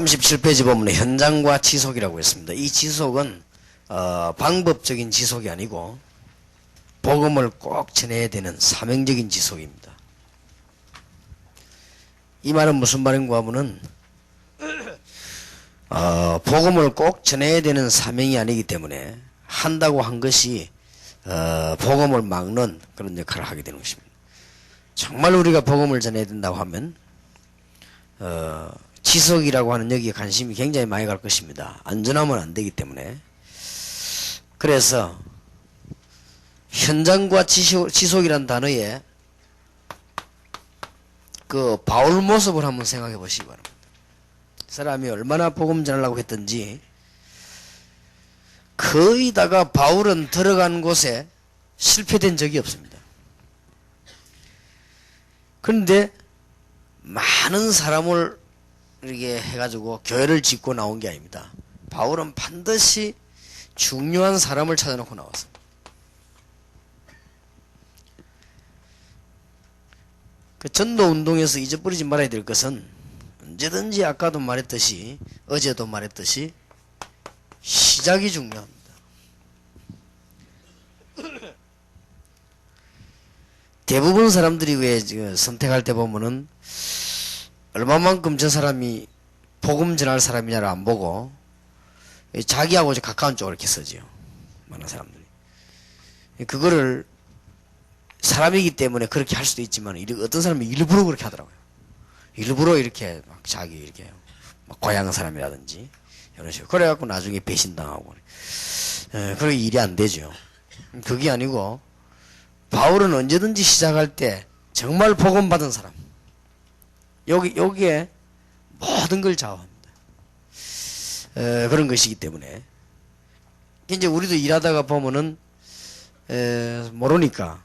37페이지 보면 현장과 지속이라고 했습니다. 이 지속은 방법적인 지속이 아니고 복음을 꼭 전해야 되는 사명적인 지속입니다. 이 말은 무슨 말인가 하면은 복음을 꼭 전해야 되는 사명이 아니기 때문에 한다고 한 것이 복음을 막는 그런 역할을 하게 되는 것입니다. 정말 우리가 복음을 전해야 된다고 하면 지속이라고 하는 여기에 관심이 굉장히 많이 갈 것입니다. 안전하면 안 되기 때문에. 그래서 현장과 지속이라는 단어에 그 바울 모습을 한번 생각해 보시기 바랍니다. 사람이 얼마나 복음 전하려고 했던지 거의 다가 바울은 들어간 곳에 실패된 적이 없습니다. 그런데 많은 사람을 이렇게 해가지고 교회를 짓고 나온 게 아닙니다. 바울은 반드시 중요한 사람을 찾아놓고 나왔습니다. 그 전도 운동에서 잊어버리지 말아야 될 것은 언제든지 아까도 말했듯이 어제도 말했듯이 시작이 중요합니다. 대부분 사람들이 왜 선택할 때 보면은 얼마만큼 저 사람이 복음 전할 사람이냐를 안 보고 자기하고 가까운 쪽을 이렇게 쓰지요. 많은 사람들이. 그거를 사람이기 때문에 그렇게 할 수도 있지만 어떤 사람이 일부러 그렇게 하더라고요. 일부러 이렇게 막 자기 이렇게 막 고향 사람이라든지 이런 식으로 그래갖고 나중에 배신당하고 그렇게 일이 안 되죠. 그게 아니고 바울은 언제든지 시작할 때 정말 복음 받은 사람 여기에 모든 걸 좌우합니다. 그런 것이기 때문에 이제 우리도 일하다가 보면은 모르니까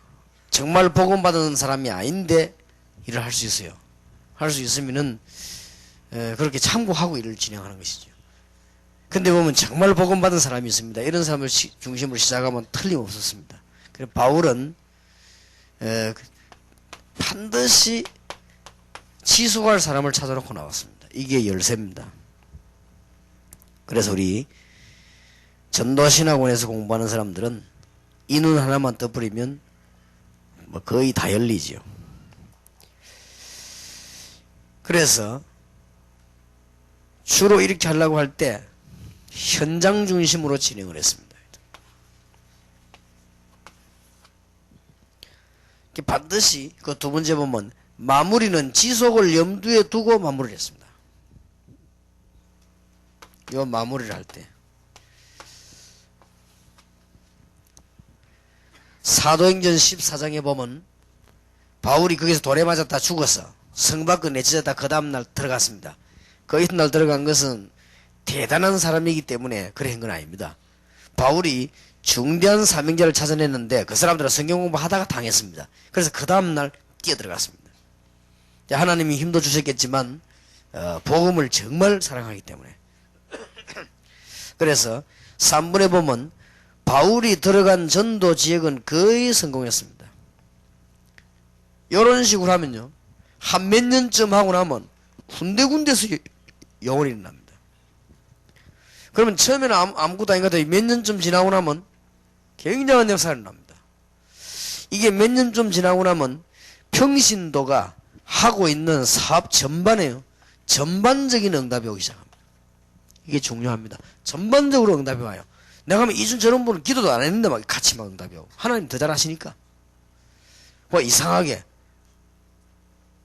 정말 복음 받은 사람이 아닌데 일을 할 수 있어요. 할 수 있으면은 그렇게 참고하고 일을 진행하는 것이죠. 근데 보면 정말 복음 받은 사람이 있습니다. 이런 사람을 중심으로 시작하면 틀림없었습니다. 그래서 바울은 반드시 지속할 사람을 찾아놓고 나왔습니다. 이게 열쇠입니다. 그래서 우리 전도신학원에서 공부하는 사람들은 이 눈 하나만 떠버리면 뭐 거의 다 열리지요. 그래서 주로 이렇게 하려고 할 때 현장 중심으로 진행을 했습니다. 반드시 그 두 번째 보면 마무리는 지속을 염두에 두고 마무리를 했습니다. 이 마무리를 할 때 사도행전 14장에 보면 바울이 거기서 돌에 맞았다 죽었어. 성 밖으로 내치졌다 그 다음날 들어갔습니다. 그 이튿날 들어간 것은 대단한 사람이기 때문에 그래 한 건 아닙니다. 바울이 중대한 사명자를 찾아냈는데 그 사람들은 성경 공부하다가 당했습니다. 그래서 그 다음날 뛰어들어갔습니다. 하나님이 힘도 주셨겠지만 복음을 정말 사랑하기 때문에 그래서 3번에 보면 바울이 들어간 전도 지역은 거의 성공했습니다. 이런 식으로 하면요 한 몇 년쯤 하고 나면 군데군데서 영원히 일어납니다. 그러면 처음에는 아무것도 아닌 것 같아요. 몇 년쯤 지나고 나면 굉장한 역사가 일어납니다. 이게 몇 년쯤 지나고 나면 평신도가 하고 있는 사업 전반에요 전반적인 응답이 오기 시작합니다. 이게 중요합니다. 전반적으로 응답이 와요. 내가 하면 이준 저런 분은 기도도 안 했는데 막 같이 막 응답이 오고 하나님 더 잘하시니까 뭐 이상하게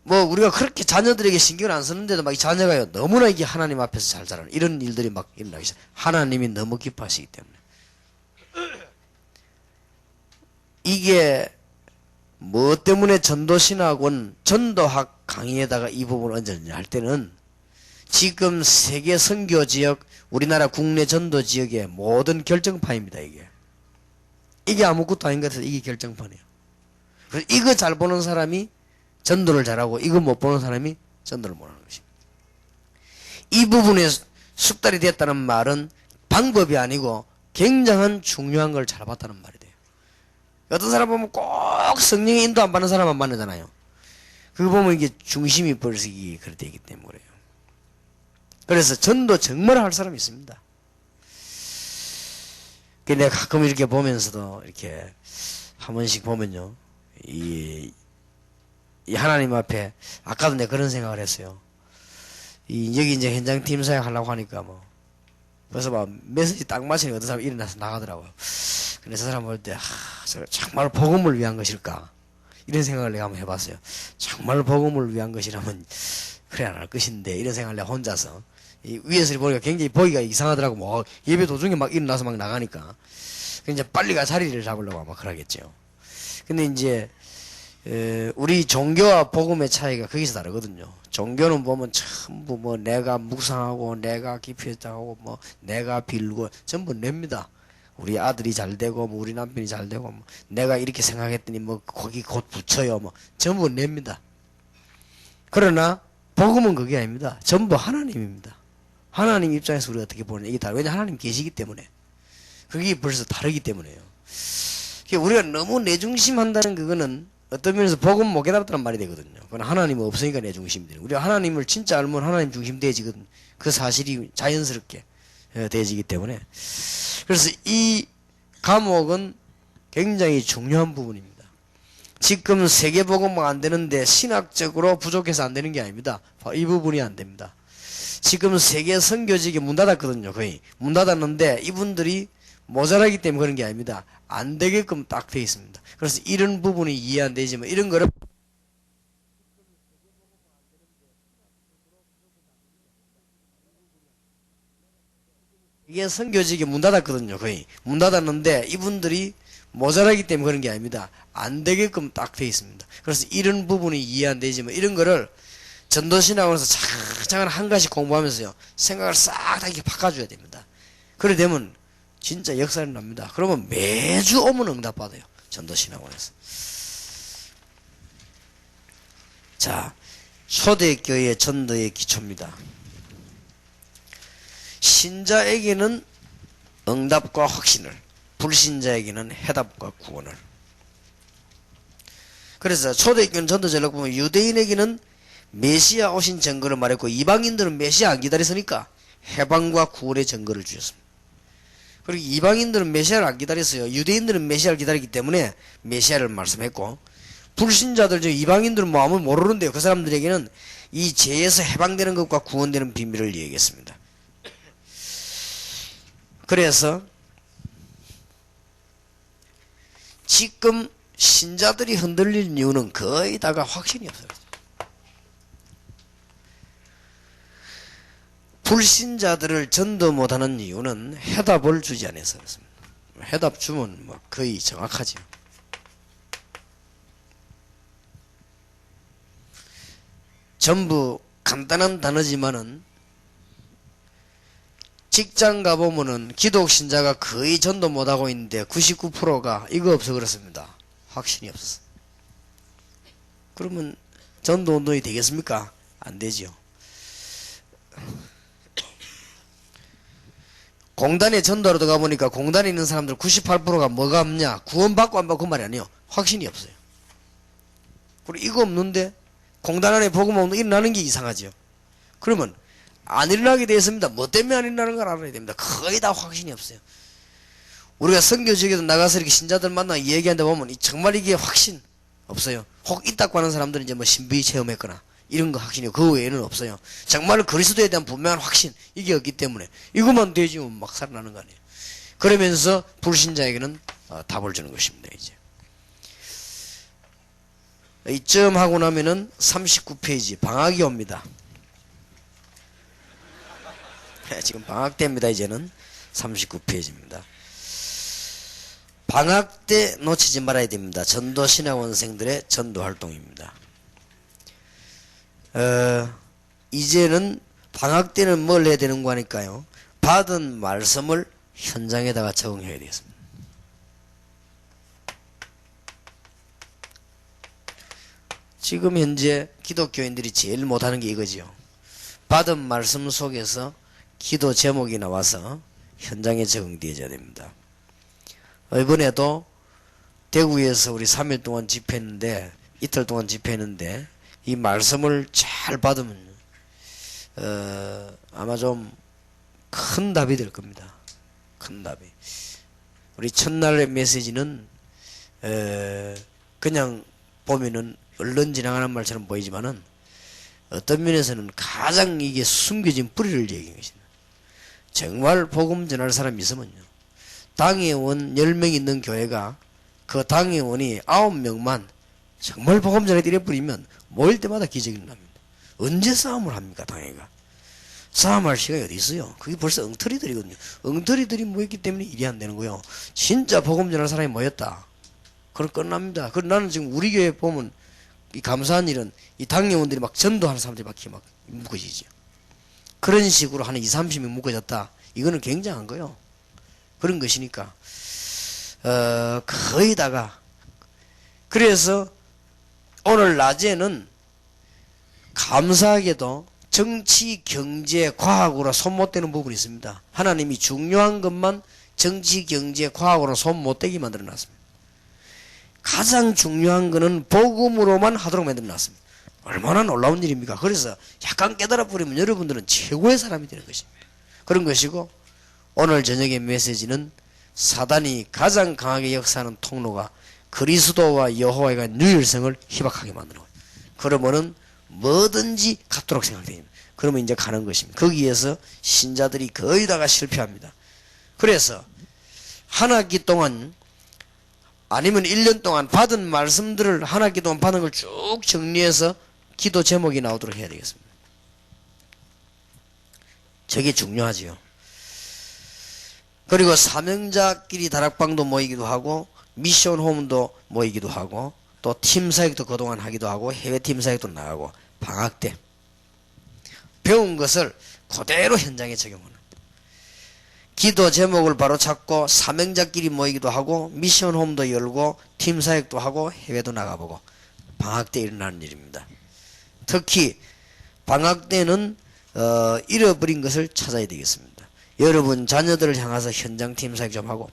뭐 우리가 그렇게 자녀들에게 신경을 안 쓰는데도 막 이 자녀가요 너무나 이게 하나님 앞에서 잘 자라는 이런 일들이 막 일어나기 시작. 하나님이 너무 기뻐하시기 때문에 이게 뭐 때문에 전도신학원 전도학 강의에다가 이 부분을 얹었냐 할 때는 지금 세계 선교 지역 우리나라 국내 전도 지역의 모든 결정판입니다. 이게 아무것도 아닌 것 같아서 이게 결정판이에요. 그래서 이거 잘 보는 사람이 전도를 잘하고 이거 못 보는 사람이 전도를 못하는 것입니다. 이 부분에 숙달이 됐다는 말은 방법이 아니고 굉장한 중요한 걸 잘 봤다는 말이 돼요. 어떤 사람 보면 꼭 성령의 인도 안 받는 사람만 만나잖아요. 그거 보면 이게 중심이 벌써 그렇게 되기 때문에 그래요. 그래서 전도 정말 할 사람이 있습니다. 근데 가끔 이렇게 보면서도 이렇게 한 번씩 보면요, 이 하나님 앞에 아까도 내가 그런 생각을 했어요. 여기 이제 현장 팀 사역 하려고 하니까 뭐 그래서 막 메시지 딱 맞추니까 어떤 사람이 일어나서 나가더라고요. 근데 저 사람 볼 때 정말 복음을 위한 것일까 이런 생각을 내가 한번 해봤어요. 정말 복음을 위한 것이라면 그래 안 할 것인데 이런 생각을 내가 혼자서 위에서 보니까 굉장히 보기가 이상하더라고. 뭐 예배 도중에 막 일어나서 막 나가니까 이제 빨리 가 자리를 잡으려고 아마 그러겠죠. 근데 이제 우리 종교와 복음의 차이가 거기서 다르거든요. 종교는 보면 전부 뭐 내가 묵상하고 내가 기표했다고 뭐 내가 빌고 전부 냅니다. 우리 아들이 잘 되고 뭐 우리 남편이 잘 되고 뭐 내가 이렇게 생각했더니 뭐 거기 곧 붙여요 뭐 전부 냅니다. 그러나 복음은 그게 아닙니다. 전부 하나님입니다. 하나님 입장에서 우리가 어떻게 보느냐 이게 다르. 왜냐 하나님 계시기 때문에 그게 벌써 다르기 때문에요. 우리가 너무 내중심한다는 그거는 어떤 면에서 복음 못 깨달았다는 말이 되거든요. 그건 하나님은 없으니까 내중심이 되는. 우리가 하나님을 진짜 알면 하나님 중심 되어지거든. 그 사실이 자연스럽게 되어지기 때문에. 그래서 이 과목은 굉장히 중요한 부분입니다. 지금 세계복음만 안 되는데 신학적으로 부족해서 안 되는 게 아닙니다. 이 부분이 안 됩니다. 지금 세계 선교직이 문 닫았거든요. 거의 문 닫았는데 이분들이 모자라기 때문에 그런 게 아닙니다. 안 되게끔 딱 돼 있습니다. 그래서 이런 부분이 이해 안 되지만 이런 거를 이게 선교직이 문 닫았거든요. 거의 문 닫았는데 이분들이 모자라기 때문에 그런 게 아닙니다. 안 되게끔 딱 돼 있습니다. 그래서 이런 부분이 이해 안 되지만 이런 거를 전도신학원에서 차근차근 한 가지 공부하면서요 생각을 싹 다 이렇게 바꿔줘야 됩니다. 그래 되면 진짜 역사는 납니다. 그러면 매주 오면 응답받아요. 전도신학원에서. 자, 초대교회 전도의 기초입니다. 신자에게는 응답과 확신을, 불신자에게는 해답과 구원을. 그래서 초대교회는 전도전략 보면 유대인에게는 메시아 오신 증거를 말했고 이방인들은 메시아 안 기다렸으니까 해방과 구원의 증거를 주셨습니다. 그리고 이방인들은 메시아를 안 기다렸어요. 유대인들은 메시아를 기다렸기 때문에 메시아를 말씀했고 불신자들, 이방인들은 뭐 아무 모르는데요. 그 사람들에게는 이 죄에서 해방되는 것과 구원되는 비밀을 얘기했습니다. 그래서 지금 신자들이 흔들리는 이유는 거의 다가 확신이 없어요. 불신자들을 전도 못하는 이유는 해답을 주지 않아서 그렇습니다. 해답 주면 뭐 거의 정확하죠. 전부 간단한 단어지만은 직장 가보면은 기독신자가 거의 전도 못하고 있는데 99%가 이거 없어 그렇습니다. 확신이 없어. 그러면 전도 운동이 되겠습니까? 안 되죠. 공단에 전도하러 들어가 보니까 공단에 있는 사람들 98%가 뭐가 없냐? 구원받고 안 받고 그 말이 아니에요. 확신이 없어요. 그리고 이거 없는데 공단 안에 복음 없는 일어나는 게 이상하죠. 그러면 안 일어나게 되어 있습니다. 뭐 때문에 안 일어나는 걸 알아야 됩니다. 거의 다 확신이 없어요. 우리가 선교지역에도 나가서 이렇게 신자들 만나 얘기하는데 보면 정말 이게 확신 없어요. 혹 있다고 하는 사람들은 이제 뭐 신비 체험했거나 이런 거 확신이요. 그 외에는 없어요. 정말 그리스도에 대한 분명한 확신 이게 없기 때문에 이것만 되지면 막 살아나는 거 아니에요. 그러면서 불신자에게는 답을 주는 것입니다. 이제 이쯤 하고 나면은 39페이지 방학이 옵니다. 지금 방학 때입니다. 이제는 39페이지입니다. 방학 때 놓치지 말아야 됩니다. 전도 신학원생들의 전도 활동입니다. 이제는 방학 때는 뭘 해야 되는 거니까요. 받은 말씀을 현장에다가 적용해야 되겠습니다. 지금 현재 기독교인들이 제일 못하는 게 이거지요. 받은 말씀 속에서 기도 제목이 나와서 현장에 적용되어야 됩니다. 이번에도 대구에서 우리 3일 동안 집회했는데 이틀 동안 집회했는데 이 말씀을 잘 받으면 아마 좀 큰 답이 될 겁니다. 큰 답이. 우리 첫날의 메시지는 그냥 보면은 언론 지나가는 말처럼 보이지만은 어떤 면에서는 가장 이게 숨겨진 뿌리를 얘기한 것입니다. 정말 복음 전할 사람이 있으면요, 당회원 10명 있는 교회가 그 당회원이 9명만 정말 복음 전에 이래버리면 모일 때마다 기적이 일어납니다. 언제 싸움을 합니까, 당회가? 싸움할 시간이 어디 있어요? 그게 벌써 엉터리들이거든요. 엉터리들이 모였기 때문에 일이 안 되는 거예요. 진짜 복음 전할 사람이 모였다, 그럼 끝납니다. 그럼 나는 지금 우리 교회 보면 이 감사한 일은 이 당회원들이 막 전도하는 사람들이 막 묶어지죠. 그런 식으로 한 20-30명 묶어졌다. 이거는 굉장한 거요. 그런 것이니까 거의 다가. 그래서 오늘 낮에는 감사하게도 정치, 경제, 과학으로 손 못 대는 부분이 있습니다. 하나님이 중요한 것만 정치, 경제, 과학으로 손 못 대게 만들어 놨습니다. 가장 중요한 거는 복음으로만 하도록 만들어 놨습니다. 얼마나 놀라운 일입니까? 그래서 약간 깨달아 버리면 여러분들은 최고의 사람이 되는 것입니다. 그런 것이고, 오늘 저녁의 메시지는 사단이 가장 강하게 역사하는 통로가 그리스도와 여호와에 관한 유일성을 희박하게 만드는 거예요. 그러면은 뭐든지 갖도록 생각됩니다. 그러면 이제 가는 것입니다. 거기에서 신자들이 거의 다가 실패합니다. 그래서 한 학기 동안 아니면 1년 동안 받은 말씀들을 한 학기 동안 받은 걸 쭉 정리해서 기도 제목이 나오도록 해야 되겠습니다. 저게 중요하지요. 그리고 사명자끼리 다락방도 모이기도 하고 미션 홈도 모이기도 하고 또 팀 사역도 그동안 하기도 하고 해외 팀 사역도 나가고 방학 때 배운 것을 그대로 현장에 적용하는, 기도 제목을 바로 찾고 사명자끼리 모이기도 하고 미션 홈도 열고 팀 사역도 하고 해외도 나가보고 방학 때 일어나는 일입니다. 특히 방학 때는 잃어버린 것을 찾아야 되겠습니다. 여러분 자녀들을 향해서 현장 팀 사역 좀 하고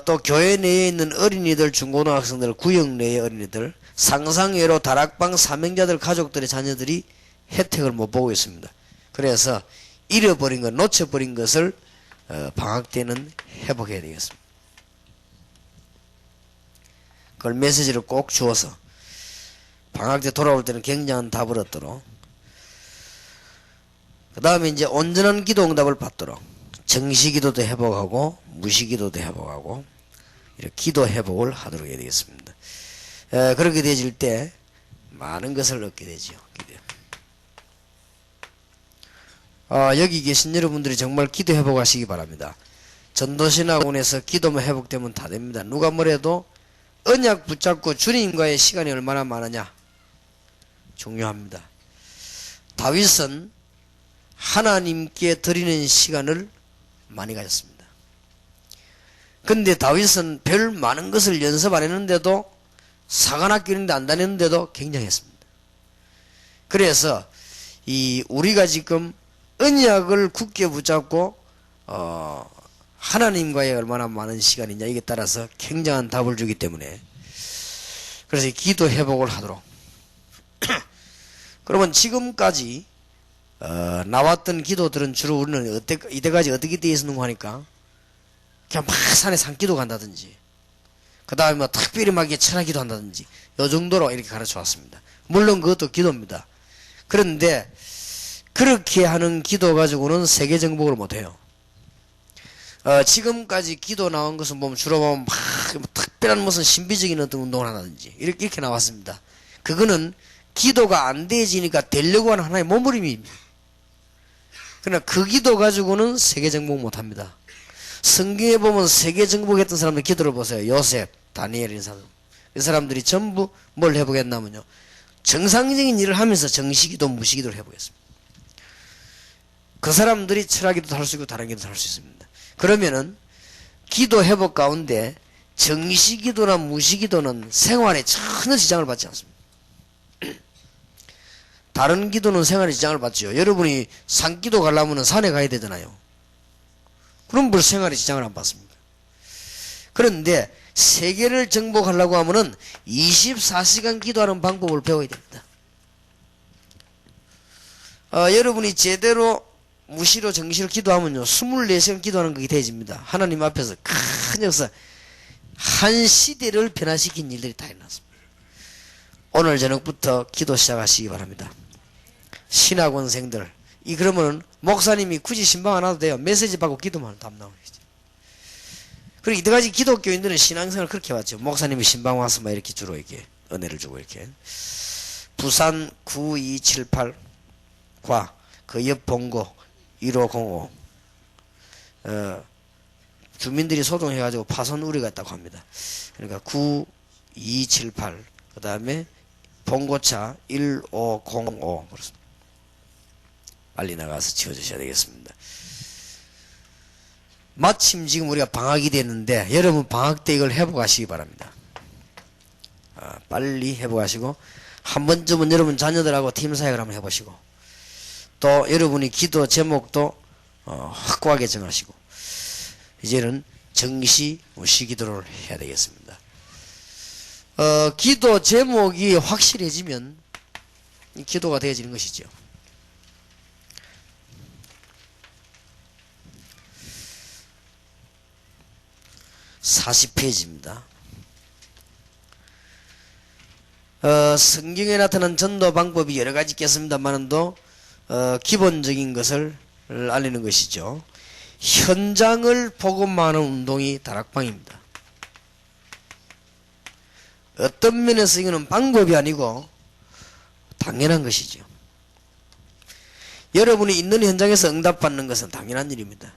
또 교회 내에 있는 어린이들, 중고등학생들, 구역 내의 어린이들, 상상외로 다락방 사명자들 가족들의 자녀들이 혜택을 못 보고 있습니다. 그래서 잃어버린 것, 놓쳐버린 것을 방학 때는 회복해야 되겠습니다. 그걸 메시지를 꼭 주어서 방학 때 돌아올 때는 굉장한 답을 얻도록, 그 다음에 이제 온전한 기도 응답을 받도록 정시기도도 회복하고 무시기도도 회복하고 이렇게 기도 회복을 하도록 해야 되겠습니다. 그렇게 되질 때 많은 것을 얻게 되지요. 여기 계신 여러분들이 정말 기도 회복하시기 바랍니다. 전도신학원에서 기도만 회복되면 다 됩니다. 누가 뭐래도 언약 붙잡고 주님과의 시간이 얼마나 많으냐 중요합니다. 다윗은 하나님께 드리는 시간을 많이 가졌습니다. 근데 다윗은 별 많은 것을 연습 안 했는데도 사관학교 이런 데 안 다녔는데도 굉장했습니다. 그래서 우리가 지금 언약을 굳게 붙잡고 하나님과의 얼마나 많은 시간이냐 이게 따라서 굉장한 답을 주기 때문에, 그래서 기도 회복을 하도록 그러면 지금까지 나왔던 기도들은 주로 우리는 이때까지 어떻게 되어 있었는가 하니까 그냥 막 산에 산기도 간다든지 그 다음에 뭐 특별히 막 철학기도 한다든지 요 정도로 이렇게 가르쳐 왔습니다. 물론 그것도 기도입니다. 그런데 그렇게 하는 기도 가지고는 세계 정복을 못해요. 지금까지 기도 나온 것은 보면 주로 보면 막 특별한 무슨 신비적인 어떤 운동을 한다든지 이렇게 나왔습니다. 그거는 기도가 안 되어지니까 되려고 하는 하나의 몸부림입니다. 그러나 그 기도 가지고는 세계 정복 못합니다. 성경에 보면 세계 정복했던 사람들 기도를 보세요. 요셉, 다니엘 이런 사람, 이 사람들이 전부 뭘 회복했냐면요, 정상적인 일을 하면서 정시기도 무시기도를 회복했습니다. 그 사람들이 철학기도도 할 수 있고 다른 기도도 할 수 있습니다. 그러면은 기도 회복 가운데 정시기도나 무시기도는 생활에 전혀 지장을 받지 않습니다. 다른 기도는 생활에 지장을 받죠. 여러분이 산기도 가려면 산에 가야 되잖아요. 그럼 뭘 생활에 지장을 안 받습니까? 그런데 세계를 정복하려고 하면은 24시간 기도하는 방법을 배워야 됩니다. 여러분이 제대로 무시로 정시로 기도하면요 24시간 기도하는 것이 되어집니다. 하나님 앞에서 큰 역사, 한 시대를 변화시킨 일들이 다 일어났습니다. 오늘 저녁부터 기도 시작하시기 바랍니다. 신학원생들, 그러면 목사님이 굳이 신방 안 와도 돼요. 메시지 받고 기도만 답 나오는 거죠. 그리고 이때까지 기독교인들은 신앙생활을 그렇게 해왔죠. 목사님이 신방 와서 막 이렇게 주로 이렇게 은혜를 주고 이렇게. 부산 9278과 그 옆 본고 1505 주민들이 소동해가지고 파손 우려가 있다고 합니다. 그러니까 9278 그 다음에 본고차 1505 그렇습니다. 빨리 나가서 지어주셔야 되겠습니다. 마침 지금 우리가 방학이 됐는데 여러분 방학 때 이걸 회복하시기 바랍니다. 빨리 회복하시고 한 번쯤은 여러분 자녀들하고 팀사역을 한번 해보시고 또 여러분이 기도 제목도 확고하게 정하시고 이제는 정시 무시 기도를 해야 되겠습니다. 기도 제목이 확실해지면 기도가 되어지는 것이죠. 40페이지입니다. 성경에 나타난 전도 방법이 여러 가지 있겠습니다만도 기본적인 것을 알리는 것이죠. 현장을 복음화하는 운동이 다락방입니다. 어떤 면에서 이거는 방법이 아니고 당연한 것이죠. 여러분이 있는 현장에서 응답받는 것은 당연한 일입니다.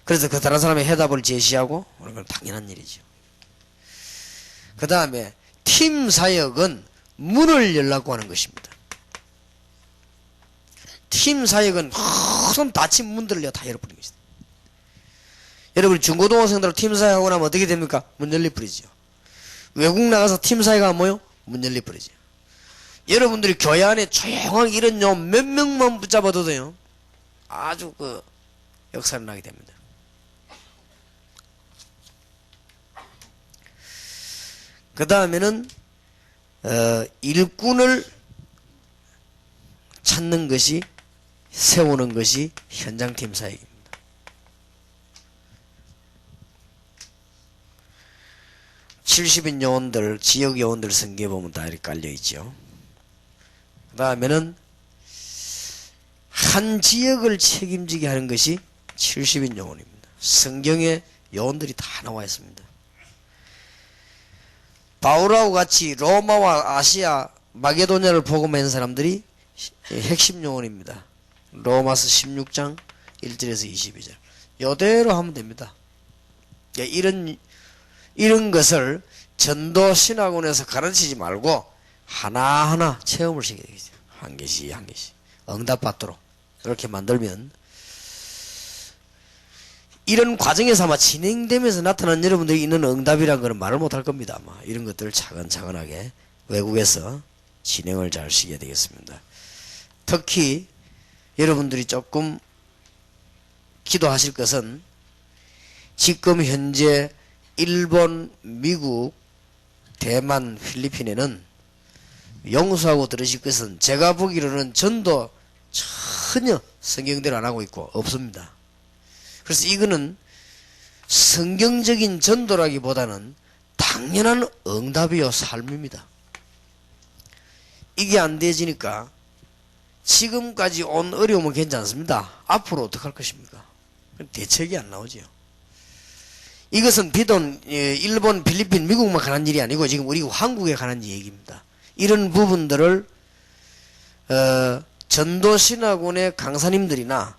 그래서 그 다른 사람의 해답을 제시하고 그런 건 당연한 일이죠. 그 다음에 팀 사역은 문을 열라고 하는 것입니다. 팀 사역은 모든 닫힌 문들을 다 열어버리는 것입니다. 여러분이 중고등학생들 팀 사역하고 나면 어떻게 됩니까? 문 열려버리죠. 외국 나가서 팀 사역하면 뭐요? 문 열려버리죠. 여러분들이 교회 안에 조용하게 이런 몇 명만 붙잡아도 돼요. 아주 역사를 나게 됩니다. 그 다음에는 일꾼을 찾는 것이 세우는 것이 현장팀 사역입니다. (70인) 요원들 지역 요원들 성경에 보면 다 이렇게 깔려있죠. 그 다음에는 한 지역을 책임지게 하는 것이 70인 요원입니다. 성경에 요원들이 다 나와 있습니다. 바울하고 같이 로마와 아시아 마게도냐를 복음한 사람들이 핵심 요원입니다. 로마서 16장 1절에서 22절 이대로 하면 됩니다. 이런 것을 전도 신학원에서 가르치지 말고 하나하나 체험을 시켜야 되겠죠. 한 개씩 한 개씩 응답받도록 이렇게 만들면 이런 과정에서 아마 진행되면서 나타난 여러분들이 있는 응답이란 거는 말을 못할 겁니다. 아마 이런 것들을 차근차근하게 외국에서 진행을 잘 시켜야 되겠습니다. 특히 여러분들이 조금 기도하실 것은 지금 현재 일본, 미국, 대만, 필리핀에는 용서하고 들으실 것은 제가 보기로는 전도 전혀 성경대로 안 하고 있고 없습니다. 그래서 이거는 성경적인 전도라기보다는 당연한 응답이요 삶입니다. 이게 안 되지니까 지금까지 온 어려움은 괜찮습니다. 앞으로 어떡할 것입니까? 대책이 안 나오죠. 이것은 비단 일본, 필리핀, 미국만 관한 일이 아니고 지금 우리 한국에 관한 얘기입니다. 이런 부분들을 전도신학원의 강사님들이나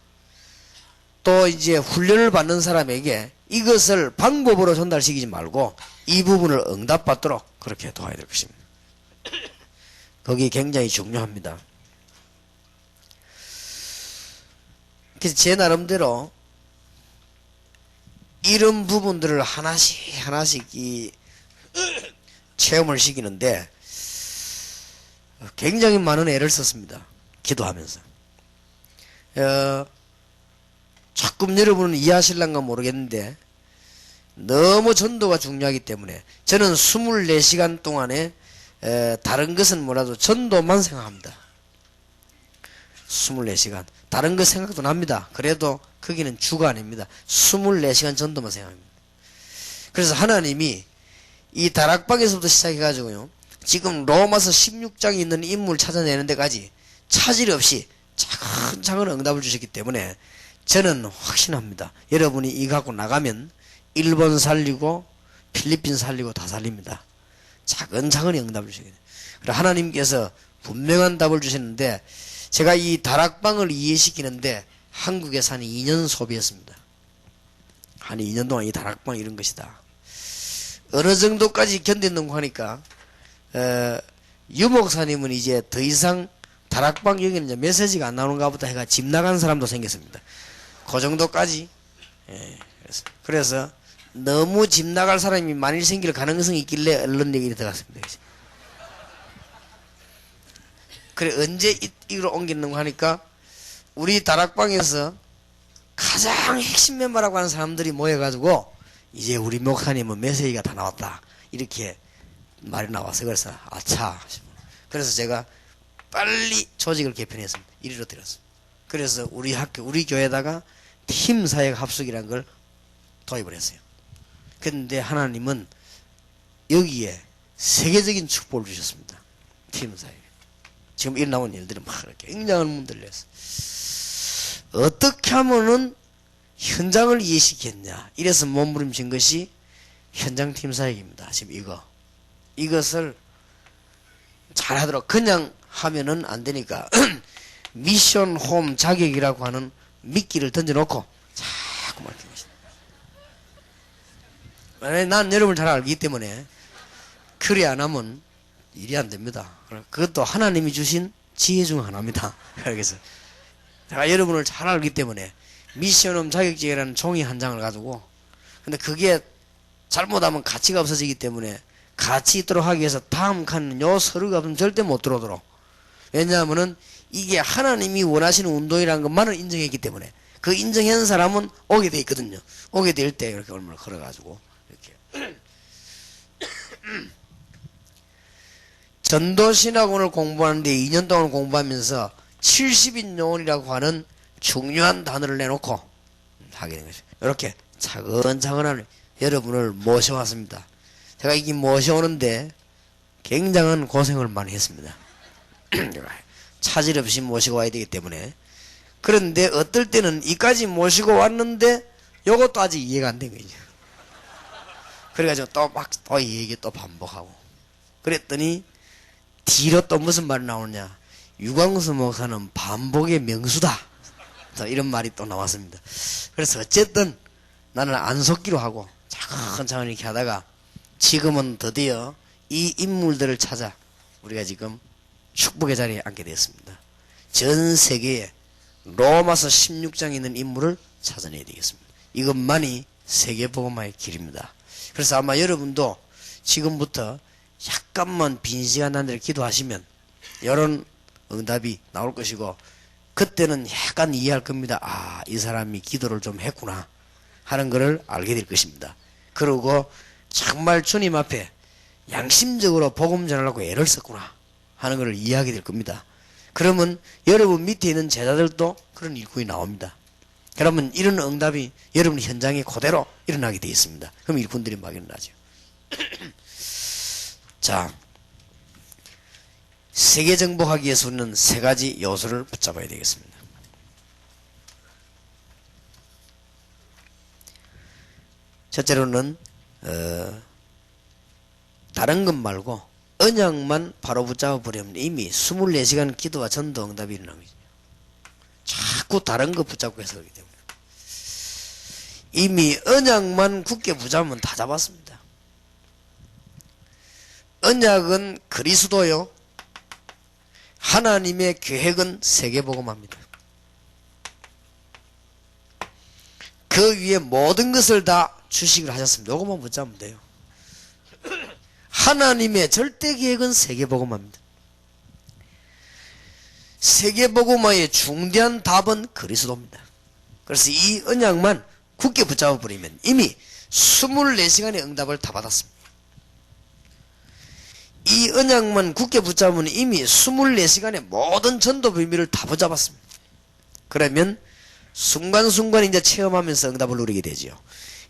또 이제 훈련을 받는 사람에게 이것을 방법으로 전달시키지 말고 이 부분을 응답받도록 그렇게 도와야 될 것입니다. 거기 굉장히 중요합니다. 그래서 제 나름대로 이런 부분들을 하나씩 체험을 시키는데 굉장히 많은 애를 썼습니다. 기도하면서. 조금 여러분은 이해하실란가 모르겠는데 너무 전도가 중요하기 때문에 저는 24시간 동안에 다른 것은 몰라도 전도만 생각합니다. 24시간. 다른 거 생각도 납니다. 그래도 거기는 주가 아닙니다. 24시간 전도만 생각합니다. 그래서 하나님이 이 다락방에서부터 시작해가지고요, 지금 로마서 16장에 있는 인물 찾아내는 데까지 차질 없이 차근차근 응답을 주셨기 때문에 저는 확신합니다. 여러분이 이거 갖고 나가면 일본 살리고 필리핀 살리고 다 살립니다. 차근차근 응답을 주시게 돼요. 하나님께서 분명한 답을 주셨는데, 제가 이 다락방을 이해시키는데 한국에서 한 2년 소비했습니다. 한 2년 동안 이 다락방 이런 것이다. 어느 정도까지 견뎠는고 하니까 유 목사님은 이제 더 이상 다락방 여기는 이제 메시지가 안 나오는가 보다 해가 집 나간 사람도 생겼습니다. 그 정도까지. 그래서 너무 집 나갈 사람이 많이 생길 가능성이 있길래 언론 얘기를 들어갔습니다. 그래 언제 이로 옮겼는가 하니까 우리 다락방에서 가장 핵심 멤버라고 하는 사람들이 모여가지고 이제 우리 목사님은 메시지가 다 나왔다 이렇게 말이 나와서, 그래서 아차. 그래서 제가 빨리 조직을 개편했습니다. 이리로 들었습니다. 그래서 우리 학교 우리 교회에다가 팀사역 합숙이라는 걸 도입을 했어요. 그런데 하나님은 여기에 세계적인 축복을 주셨습니다. 팀사역. 지금 일어나온 일들은 막 굉장한 문들을 냈어요. 어떻게 하면은 현장을 이해시켰냐, 이래서 몸부림친 것이 현장팀 사역입니다. 지금 이것을 잘하도록, 그냥 하면은 안 되니까 미션 홈 자격이라고 하는 미끼를 던져놓고 자꾸 말하는 것이다. 만약에 난 여러분을 잘 알기 때문에 그리 안 하면 일이 안 됩니다. 그것도 하나님이 주신 지혜 중 하나입니다. 그래서 제가 여러분을 잘 알기 때문에 미션홈 자격증이라는 종이 한 장을 가지고, 근데 그게 잘못하면 가치가 없어지기 때문에 가치 있도록 하기 위해서 다음 칸은 요 서류가 없으면 절대 못 들어오도록. 왜냐하면은 이게 하나님이 원하시는 운동이라는 것만을 인정했기 때문에 그 인정한 사람은 오게 돼 있거든요. 오게 될 때 이렇게 얼마나 걸어가지고 이렇게 전도신학원을 공부하는데 2년 동안 공부하면서 70인 요원이라고 하는 중요한 단어를 내놓고 하게 된 거죠. 이렇게 차근차근 여러분을 모셔왔습니다. 제가 이게 모셔오는데 굉장한 고생을 많이 했습니다. 차질 없이 모시고 와야 되기 때문에. 그런데 어떨 때는 이까지 모시고 왔는데 요것도 아직 이해가 안 된 거죠. 그래가지고 또 이 얘기 또 반복하고 그랬더니 뒤로 또 무슨 말이 나오냐, 유광수 목사는 반복의 명수다, 이런 말이 또 나왔습니다. 그래서 어쨌든 나는 안 속기로 하고 차근차근 이렇게 하다가 지금은 드디어 이 인물들을 찾아 우리가 지금 축복의 자리에 앉게 되었습니다. 전 세계에 로마서 16장에 있는 인물을 찾아내야 되겠습니다. 이것만이 세계복음화의 길입니다. 그래서 아마 여러분도 지금부터 약간만 빈 시간 난 대로 기도하시면 이런 응답이 나올 것이고, 그때는 약간 이해할 겁니다. 아, 이 사람이 기도를 좀 했구나 하는 것을 알게 될 것입니다. 그리고 정말 주님 앞에 양심적으로 복음 전하려고 애를 썼구나 하는 것을 이해하게 될 겁니다. 그러면 여러분 밑에 있는 제자들도 그런 일꾼이 나옵니다. 그러면 이런 응답이 여러분 현장에 그대로 일어나게 되어 있습니다. 그럼 일꾼들이 막 일어나죠. 자, 세계 정복하기 위해서 우리는 세 가지 요소를 붙잡아야 되겠습니다. 첫째로는 다른 것 말고 언약만 바로 붙잡아 버리면 이미 24시간 기도와 전도 응답이 일어나는 거죠. 자꾸 다른 거 붙잡고 해서 그렇기 때문에 이미 언약만 굳게 붙잡으면 다 잡았습니다. 언약은 그리스도요, 하나님의 계획은 세계복음화입니다. 그 위에 모든 것을 다 주식을 하셨습니다. 이것만 붙잡으면 돼요. 하나님의 절대 계획은 세계복음화입니다. 세계복음화의 중대한 답은 그리스도입니다. 그래서 이 언약만 굳게 붙잡아 버리면 이미 24시간의 응답을 다 받았습니다. 이 언약만 굳게 붙잡으면 이미 24시간의 모든 전도 비밀을 다 붙잡았습니다. 그러면 순간순간 이제 체험하면서 응답을 누리게 되죠.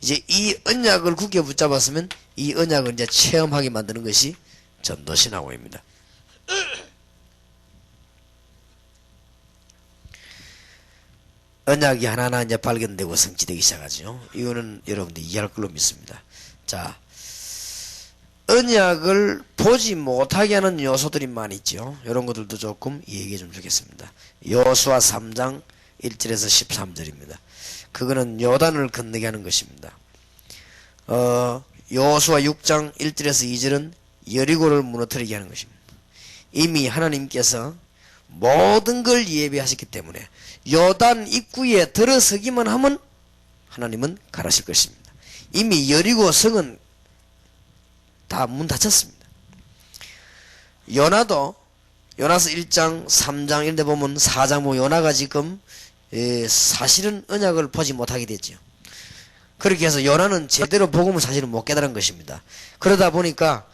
이제 이 언약을 굳게 붙잡았으면 이 언약을 이제 체험하게 만드는 것이 전도신앙호입니다. 언약이 하나하나 이제 발견되고 성취되기 시작하죠. 이거는 여러분들이 이해할 걸로 믿습니다. 자, 언약을 보지 못하게 하는 요소들이 많이 있죠. 이런 것들도 조금 얘기해 좀 주겠습니다. 여호수아 3장 1절에서 13절입니다. 그거는 요단을 건너게 하는 것입니다. 여호수아 6장 1절에서 2절은 여리고를 무너뜨리게 하는 것입니다. 이미 하나님께서 모든 걸 예비하셨기 때문에 요단 입구에 들어서기만 하면 하나님은 가라실 것입니다. 이미 여리고 성은 다 문 닫혔습니다. 요나도 요나서 1장 3장 이런 데 보면 4장 보면 요나가 지금 사실은 언약을 보지 못하게 됐죠. 그렇게 해서 요나는 제대로 복음을 사실은 못 깨달은 것입니다. 그러다 보니까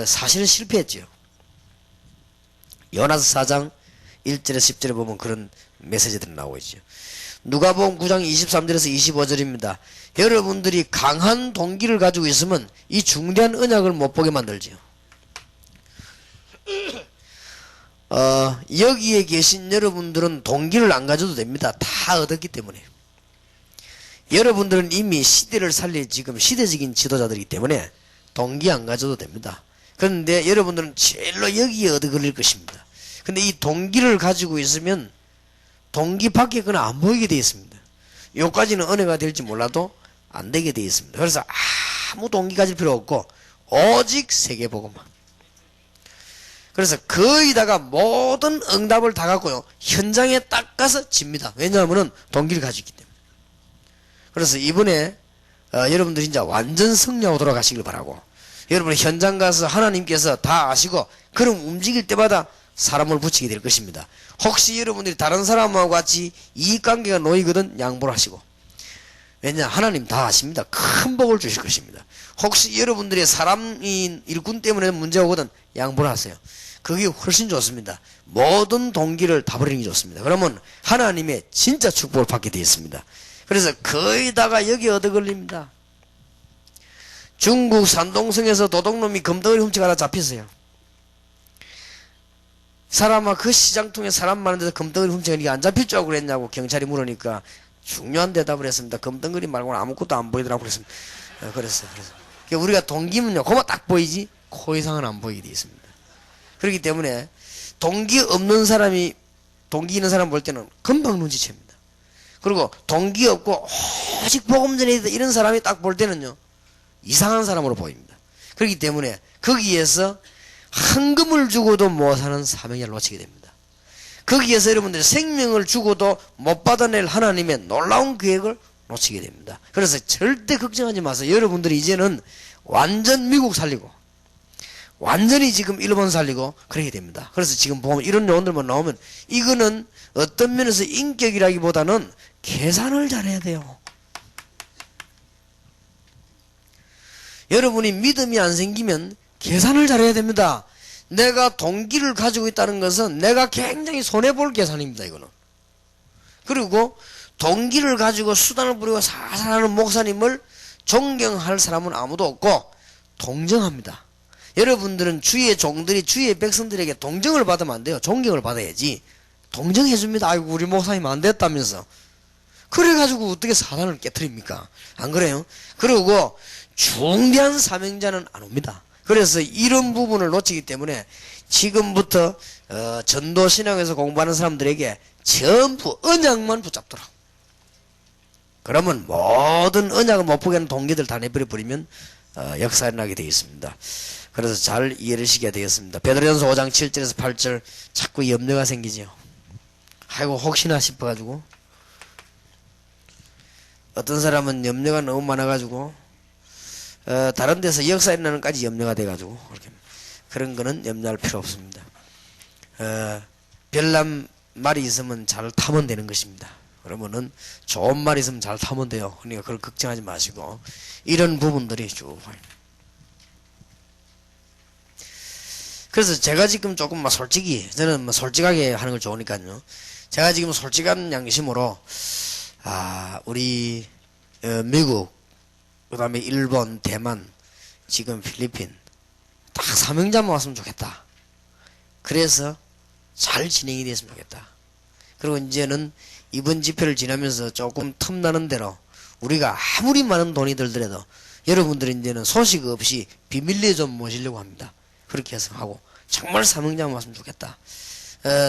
사실은 실패했죠. 요나서 4장 1절에서 10절에 보면 그런 메시지들이 나오고 있죠. 누가복음 9장 23절에서 25절입니다. 여러분들이 강한 동기를 가지고 있으면 이 중대한 언약을 못 보게 만들죠. 여기에 계신 여러분들은 동기를 안 가져도 됩니다. 다 얻었기 때문에. 여러분들은 이미 시대를 살릴 지금 시대적인 지도자들이기 때문에 동기 안 가져도 됩니다. 그런데 여러분들은 제일로 여기에 얻어 걸릴 것입니다. 근데 이 동기를 가지고 있으면 동기 밖에 그는 안 보이게 되어 있습니다. 요까지는 은혜가 될지 몰라도 안 되게 되어 있습니다. 그래서 아무 동기 가질 필요 없고 오직 세계복음만. 그래서 거의다가 모든 응답을 다 갖고요 현장에 딱 가서 집니다. 왜냐하면 동기를 가지고 있기 때문에. 그래서 이번에 여러분들이 이제 완전 승리하고 돌아가시길 바라고, 여러분 현장 가서 하나님께서 다 아시고 그럼 움직일 때마다 사람을 붙이게 될 것입니다. 혹시 여러분들이 다른 사람하고 같이 이익관계가 놓이거든 양보를 하시고, 왜냐 하나님 다 아십니다. 큰 복을 주실 것입니다. 혹시 여러분들의 사람인 일꾼 때문에 문제가 오거든 양보를 하세요. 그게 훨씬 좋습니다. 모든 동기를 다 버리는 게 좋습니다. 그러면 하나님의 진짜 축복을 받게 되어 있습니다. 그래서 거의다가 여기 얻어 걸립니다. 중국 산동성에서 도둑놈이 금덩어리 훔쳐가다 잡혔어요. 사람아 그 시장 통에 사람 많은 데서 금덩어리 훔쳐가니까 안 잡힐 줄 알고 그랬냐고 경찰이 물으니까 중요한 대답을 했습니다. 금덩어리 말고는 아무것도 안 보이더라고 그랬습니다. 그랬어요. 그러니까 우리가 동기면요 그만 딱 보이지 코 이상은 안 보이게 되어 있습니다. 그렇기 때문에 동기 없는 사람이 동기 있는 사람 볼 때는 금방 눈치챕니다. 그리고 동기 없고 오직 복음 전에 이런 사람이 딱 볼 때는요 이상한 사람으로 보입니다. 그렇기 때문에 거기에서 헌금을 주고도 못 사는 사명을 놓치게 됩니다. 거기에서 여러분들이 생명을 주고도 못 받아낼 하나님의 놀라운 계획을 놓치게 됩니다. 그래서 절대 걱정하지 마세요. 여러분들이 이제는 완전 미국 살리고 완전히 지금 일본 살리고 그렇게 됩니다. 그래서 지금 보면 이런 요원들만 나오면 이거는 어떤 면에서 인격이라기보다는 계산을 잘해야 돼요. 여러분이 믿음이 안 생기면 계산을 잘해야 됩니다. 내가 동기를 가지고 있다는 것은 내가 굉장히 손해볼 계산입니다. 이거는. 그리고 동기를 가지고 수단을 부리고 살살하는 목사님을 존경할 사람은 아무도 없고 동정합니다. 여러분들은 주의 종들이 주의 백성들에게 동정을 받으면 안 돼요. 존경을 받아야지. 동정해줍니다. 아이고 우리 목사님 안 됐다면서. 그래가지고 어떻게 사단을 깨트립니까? 안 그래요? 그리고 중대한 사명자는 안 옵니다. 그래서 이런 부분을 놓치기 때문에 지금부터 전도신앙에서 공부하는 사람들에게 전부 언약만 붙잡더라. 그러면 모든 언약을 못 보게 하는 동기들 다 내버려 버리면 역사에 나게 되어 있습니다. 그래서 잘 이해를 시켜야 되겠습니다. 베드로전서 5장 7절에서 8절 자꾸 염려가 생기죠. 아이고 혹시나 싶어가지고 어떤 사람은 염려가 너무 많아가지고 다른 데서 역사 일어나는까지 염려가 돼가지고 그런 거는 염려할 필요 없습니다. 별난 말이 있으면 잘 타면 되는 것입니다. 그러면은 좋은 말이 있으면 잘 타면 돼요. 그러니까 그걸 걱정하지 마시고 이런 부분들이 쭉 그래서 제가 지금 조금 솔직히, 저는 솔직하게 하는 걸 좋으니까요. 제가 지금 솔직한 양심으로, 우리, 미국, 그 다음에 일본, 대만, 지금 필리핀, 딱 사명자만 왔으면 좋겠다. 그래서 잘 진행이 됐으면 좋겠다. 그리고 이제는 이번 집회를 지나면서 조금 틈나는 대로 우리가 아무리 많은 돈이 들더라도 여러분들이 이제는 소식 없이 비밀리에 좀 모시려고 합니다. 그렇게 해서 하고 정말 사명자만 왔으면 좋겠다.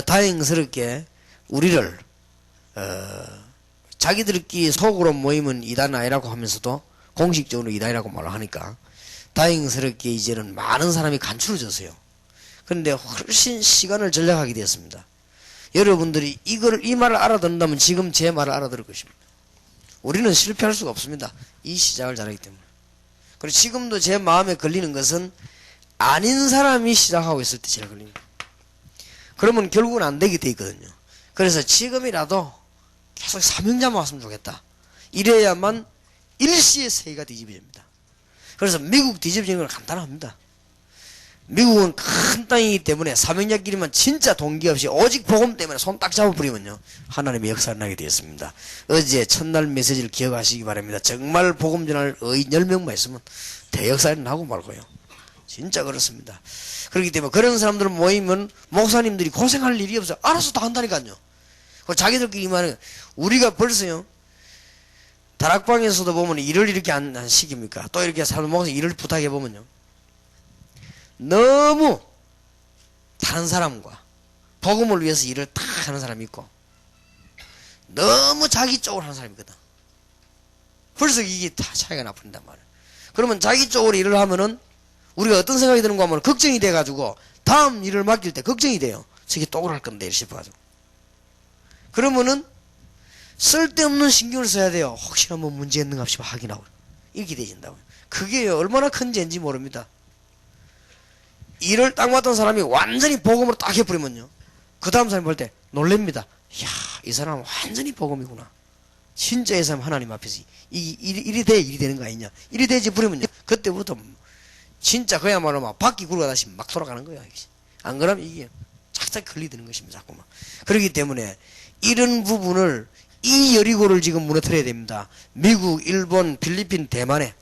다행스럽게 우리를 자기들끼리 속으로 모이면 이단 아니라고 하면서도 공식적으로 이단이라고 말을 하니까 다행스럽게 이제는 많은 사람이 간추려졌어요. 그런데 훨씬 시간을 절약하게 되었습니다. 여러분들이 이 말을 알아듣는다면 지금 제 말을 알아들을 것입니다. 우리는 실패할 수가 없습니다. 이 시작을 잘하기 때문에. 그리고 지금도 제 마음에 걸리는 것은 아닌 사람이 시작하고 있을 때 제일 걸립니다. 그러면 결국은 안 되게 돼 있거든요. 그래서 지금이라도 계속 사명자만 왔으면 좋겠다. 이래야만 일시의 세계가 뒤집어집니다. 그래서 미국 뒤집어지는 건 간단합니다. 미국은 큰 땅이기 때문에 사명자끼리만 진짜 동기 없이 오직 복음 때문에 손 딱 잡아버리면요 하나님의 역사를 나게 되었습니다. 어제 첫날 메시지를 기억하시기 바랍니다. 정말 복음 전할 의인 10명만 있으면 대역사를 나고 말고요. 진짜 그렇습니다. 그렇기 때문에 그런 사람들 모이면 목사님들이 고생할 일이 없어요. 알아서 다 한다니까요. 자기들끼리만 우리가 벌써요 다락방에서도 보면 일을 이렇게 안 시킵니까? 또 이렇게 사람 목사 일을 부탁해 보면요 너무 다른 사람과 복음을 위해서 일을 다 하는 사람이 있고 너무 자기 쪽으로 하는 사람이 있거든. 벌써 이게 다 차이가 나버린단 말이야. 그러면 자기 쪽으로 일을 하면은 우리가 어떤 생각이 드는가 하면 걱정이 돼가지고 다음 일을 맡길 때 걱정이 돼요. 저게 또 그럴 건데 싶어가지고. 그러면은 쓸데없는 신경을 써야 돼요. 혹시나 뭐 문제 있는가 싶어 확인하고 이렇게 되진다고요. 그게 얼마나 큰 죄인지 모릅니다. 일을 딱 맡은 사람이 완전히 복음으로 딱 해버리면요 그 다음 사람이 볼 때 놀랍니다. 이야 이 사람은 완전히 복음이구나. 진짜 이 사람 하나님 앞에서 일이 되는 거 아니냐. 일이 되지 버리면요 그때부터 진짜 그야말로 막 바퀴 굴러가 다시 막 돌아가는 거야. 안 그러면 이게 착착 걸리드는 것입니다. 자꾸만. 그렇기 때문에 이런 부분을 이 여리고를 지금 무너뜨려야 됩니다. 미국, 일본, 필리핀, 대만에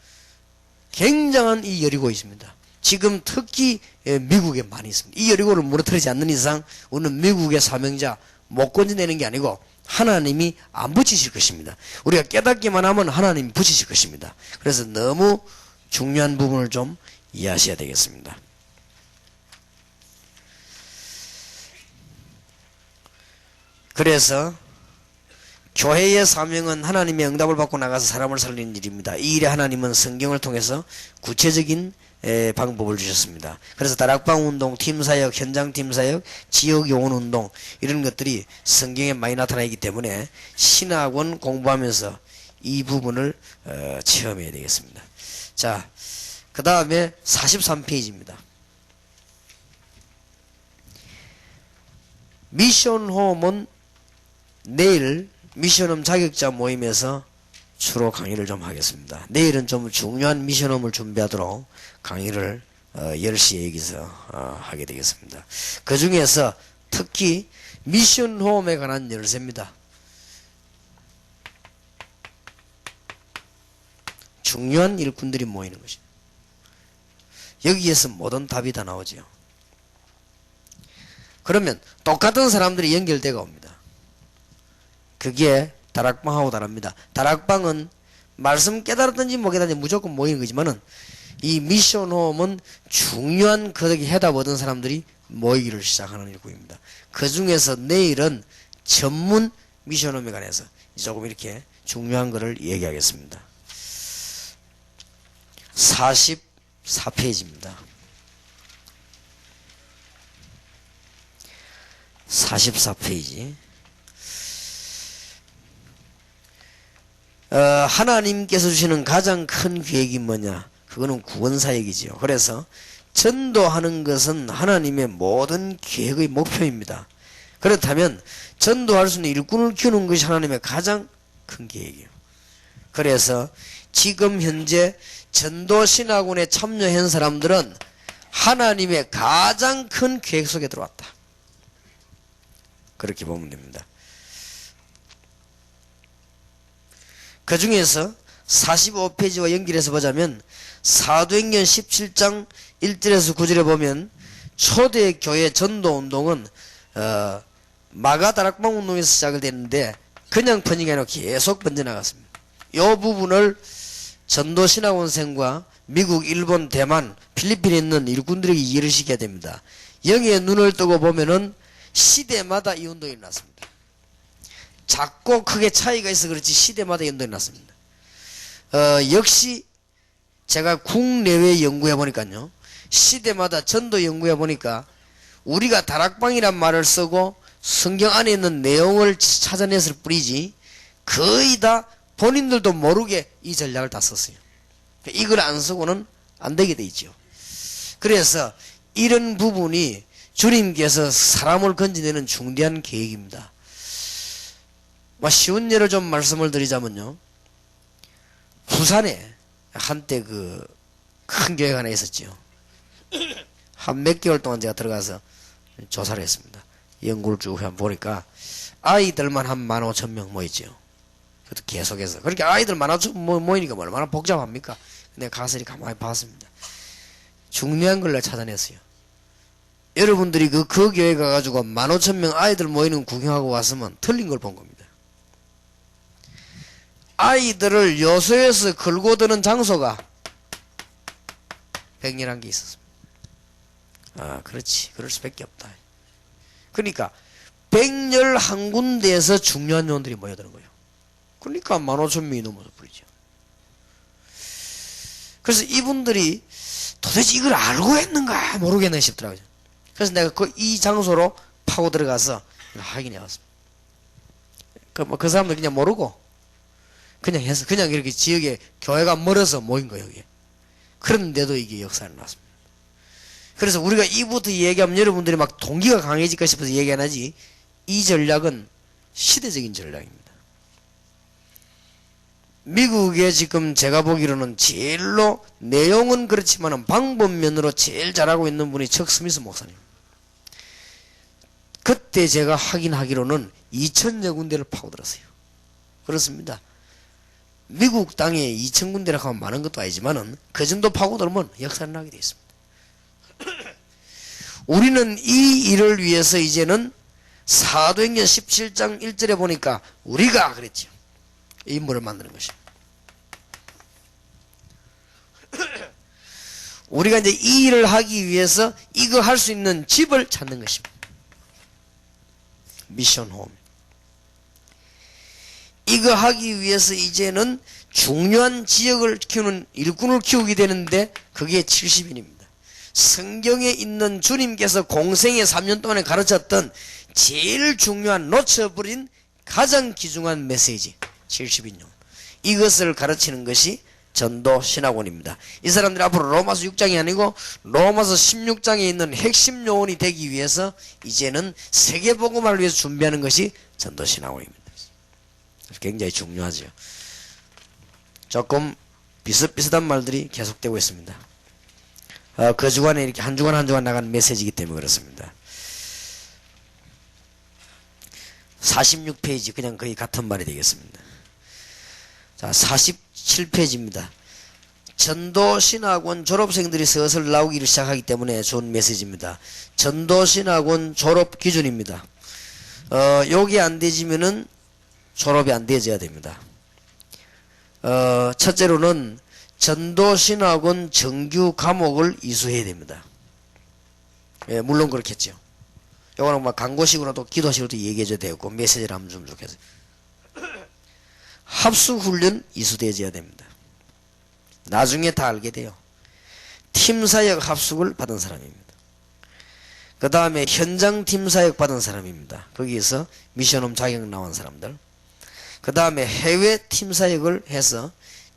굉장한 이 여리고 있습니다. 지금 특히 미국에 많이 있습니다. 이 여리고를 무너뜨리지 않는 이상 우리는 미국의 사명자 못 건져내는 게 아니고 하나님이 안 붙이실 것입니다. 우리가 깨닫기만 하면 하나님이 붙이실 것입니다. 그래서 너무 중요한 부분을 좀 이해하셔야 되겠습니다. 그래서 교회의 사명은 하나님의 응답을 받고 나가서 사람을 살리는 일입니다. 이 일에 하나님은 성경을 통해서 구체적인 방법을 주셨습니다. 그래서 다락방 운동, 팀사역, 현장 팀사역, 지역 요원 운동 이런 것들이 성경에 많이 나타나 있기 때문에 신학원 공부하면서 이 부분을 체험해야 되겠습니다. 자, 그 다음에 43페이지입니다. 미션홈은 내일 미션홈 자격자 모임에서 주로 강의를 좀 하겠습니다. 내일은 좀 중요한 미션홈을 준비하도록 강의를 10시에 여기서 하게 되겠습니다. 그 중에서 특히 미션홈에 관한 열쇠입니다. 중요한 일꾼들이 모이는 것입니다. 여기에서 모든 답이 다 나오죠. 그러면 똑같은 사람들이 연결되어 옵니다. 그게 다락방하고 다릅니다. 다락방은 말씀 깨달았든지 못 깨달았든지 무조건 모이는 거지만은 이 미션홈은 중요한 거기에 해답 얻은 사람들이 모이기를 시작하는 일구입니다. 그 중에서 내일은 전문 미션홈에 관해서 조금 이렇게 중요한 거를 얘기하겠습니다. 44페이지입니다. 44페이지. 하나님께서 주시는 가장 큰 계획이 뭐냐? 그거는 구원사역이지요. 그래서 전도하는 것은 하나님의 모든 계획의 목표입니다. 그렇다면 전도할 수 있는 일꾼을 키우는 것이 하나님의 가장 큰 계획이에요. 그래서 지금 현재 전도신학원에 참여한 사람들은 하나님의 가장 큰 계획 속에 들어왔다. 그렇게 보면 됩니다. 그 중에서 45페이지와 연결해서 보자면 사도행전 17장 1절에서 9절에 보면 초대교회 전도운동은 마가다락방 운동에서 시작을 됐는데 그냥 번지가 아니라 계속 번져나갔습니다. 이 부분을 전도신학원생과 미국, 일본, 대만, 필리핀에 있는 일꾼들에게 이해를 시켜야 됩니다. 영의 눈을 뜨고 보면은 시대마다 이 운동이 일어났습니다. 작고 크게 차이가 있어 그렇지 시대마다 이 운동이 일어났습니다. 역시 제가 국내외 연구해 보니까요, 시대마다 전도 연구해 보니까 우리가 다락방이란 말을 쓰고 성경 안에 있는 내용을 찾아냈을 뿐이지 거의 다 본인들도 모르게 이 전략을 다 썼어요. 이걸 안 쓰고는 안 되게 돼 있죠. 그래서 이런 부분이 주님께서 사람을 건지내는 중대한 계획입니다. 쉬운 예를 좀 말씀을 드리자면요, 부산에 한때 그 큰 교회가 하나 있었죠. 한 몇 개월 동안 제가 들어가서 조사를 했습니다. 연구를 쭉 보니까 아이들만 한 15,000명 모였죠. 그것도 계속해서. 그렇게 아이들 모이니까 얼마나 복잡합니까? 내가 가서 이렇게 가만히 봤습니다. 중요한 걸 찾아냈어요. 여러분들이 그 교회 가가지고 15,000명 아이들 모이는 구경하고 왔으면 틀린 걸 본 겁니다. 아이들을 요소에서 걸고 드는 장소가 백렬한 게 있었습니다. 그렇지. 그럴 수밖에 없다. 그러니까 백렬 한 군데에서 중요한 요원들이 모여드는 거예요. 그러니까 15,000명이 넘어서 버리죠. 그래서 이분들이 도대체 이걸 알고 했는가 모르겠네 싶더라고요. 그래서 내가 이 장소로 파고 들어가서 확인해 왔습니다. 그 사람들 그냥 모르고 그냥 해서 그냥 이렇게 지역에 교회가 멀어서 모인 거예요. 여기. 그런데도 이게 역사를 났습니다. 그래서 우리가 이부터 얘기하면 여러분들이 막 동기가 강해질까 싶어서 얘기 안 하지, 이 전략은 시대적인 전략입니다. 미국에 지금 제가 보기로는 제일로 내용은 그렇지만 방법면으로 제일 잘하고 있는 분이 척 스미스 목사님. 그때 제가 확인하기로는 2,000여 군데를 파고들었어요. 그렇습니다. 미국 땅에 2,000군데라고 하면 많은 것도 아니지만은 그 정도 파고들면 역사를 나게 되어 있습니다. 우리는 이 일을 위해서 이제는 사도행전 17장 1절에 보니까 우리가 그랬죠. 인물을 만드는 것입니다. 우리가 이제 이 일을 하기 위해서 이거 할 수 있는 집을 찾는 것입니다. 미션홈. 이거 하기 위해서 이제는 중요한 지역을 키우는 일꾼을 키우게 되는데 그게 70인입니다. 성경에 있는 주님께서 공생의 3년 동안에 가르쳤던 제일 중요한 놓쳐버린 가장 귀중한 메시지 70인용, 이것을 가르치는 것이 전도신학원입니다. 이 사람들이 앞으로 로마서 6장이 아니고 로마서 16장에 있는 핵심 요원이 되기 위해서 이제는 세계복음화를 위해서 준비하는 것이 전도신학원입니다. 굉장히 중요하죠. 조금 비슷비슷한 말들이 계속되고 있습니다. 그 주간에 이렇게 한 주간 한 주간 나가는 메시지이기 때문에 그렇습니다. 46페이지 그냥 거의 같은 말이 되겠습니다. 자, 47페이지입니다. 전도신학원 졸업생들이 슬슬 나오기를 시작하기 때문에 좋은 메시지입니다. 전도신학원 졸업 기준입니다. 여기 안 되지면은 졸업이 안 되어져야 됩니다. 첫째로는 전도신학원 정규 과목을 이수해야 됩니다. 예, 물론 그렇겠죠. 요거는 막 광고식으로도 기도식으로도 얘기해줘야 되고 메시지를 한번 좀 좋겠어요. 합수훈련 이수되어져야 됩니다. 나중에 다 알게 돼요. 팀사역 합숙을 받은 사람입니다. 그 다음에 현장 팀사역 받은 사람입니다. 거기에서 미션홈 자격 나온 사람들. 그 다음에 해외 팀사역을 해서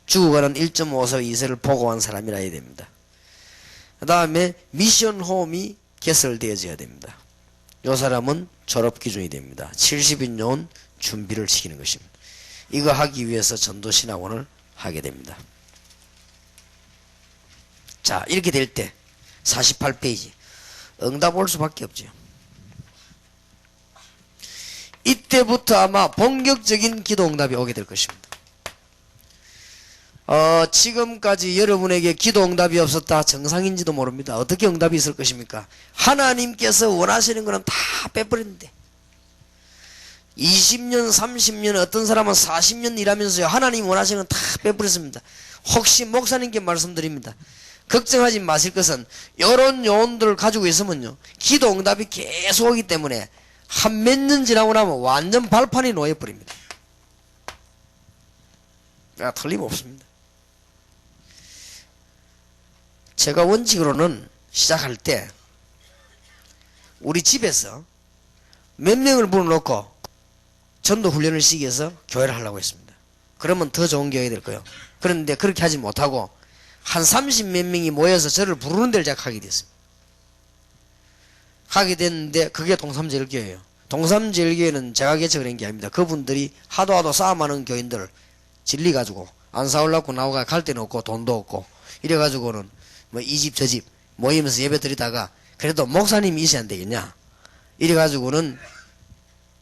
죽어가는 1.5세 2세를 보고한 사람이라 해야 됩니다. 그 다음에 미션홈이 개설되어져야 됩니다. 이 사람은 졸업 기준이 됩니다. 70인 요원 준비를 시키는 것입니다. 이거 하기 위해서 전도신학원을 하게 됩니다. 자, 이렇게 될 때 48페이지. 응답 올 수밖에 없죠. 이때부터 아마 본격적인 기도 응답이 오게 될 것입니다. 지금까지 여러분에게 기도 응답이 없었다 정상인지도 모릅니다. 어떻게 응답이 있을 것입니까? 하나님께서 원하시는 것은 다 빼버렸는데 20년 30년 어떤 사람은 40년 일하면서요 하나님 원하시는 건 다 빼버렸습니다. 혹시 목사님께 말씀드립니다. 걱정하지 마실 것은 이런 요원들을 가지고 있으면요 기도 응답이 계속 오기 때문에 한 몇 년 지나고 나면 완전 발판이 놓여버립니다. 틀림없습니다. 제가 원칙으로는 시작할 때 우리 집에서 몇 명을 불러놓고 전도 훈련을 시켜서 교회를 하려고 했습니다. 그러면 더 좋은 교회가 될 거예요. 그런데 그렇게 하지 못하고 한 30몇 명이 모여서 저를 부르는 데를 제가 가게 됐습니다. 가게 됐는데 그게 동삼제일교회예요. 동삼제일교회는 제가 개척을 한 게 아닙니다. 그분들이 하도 싸움하는 교인들 진리 가지고 안 싸우려고 나오가 갈 데는 없고 돈도 없고 이래가지고는 뭐 이 집 저 집 모이면서 예배 드리다가 그래도 목사님이 있어야 안 되겠냐 이래가지고는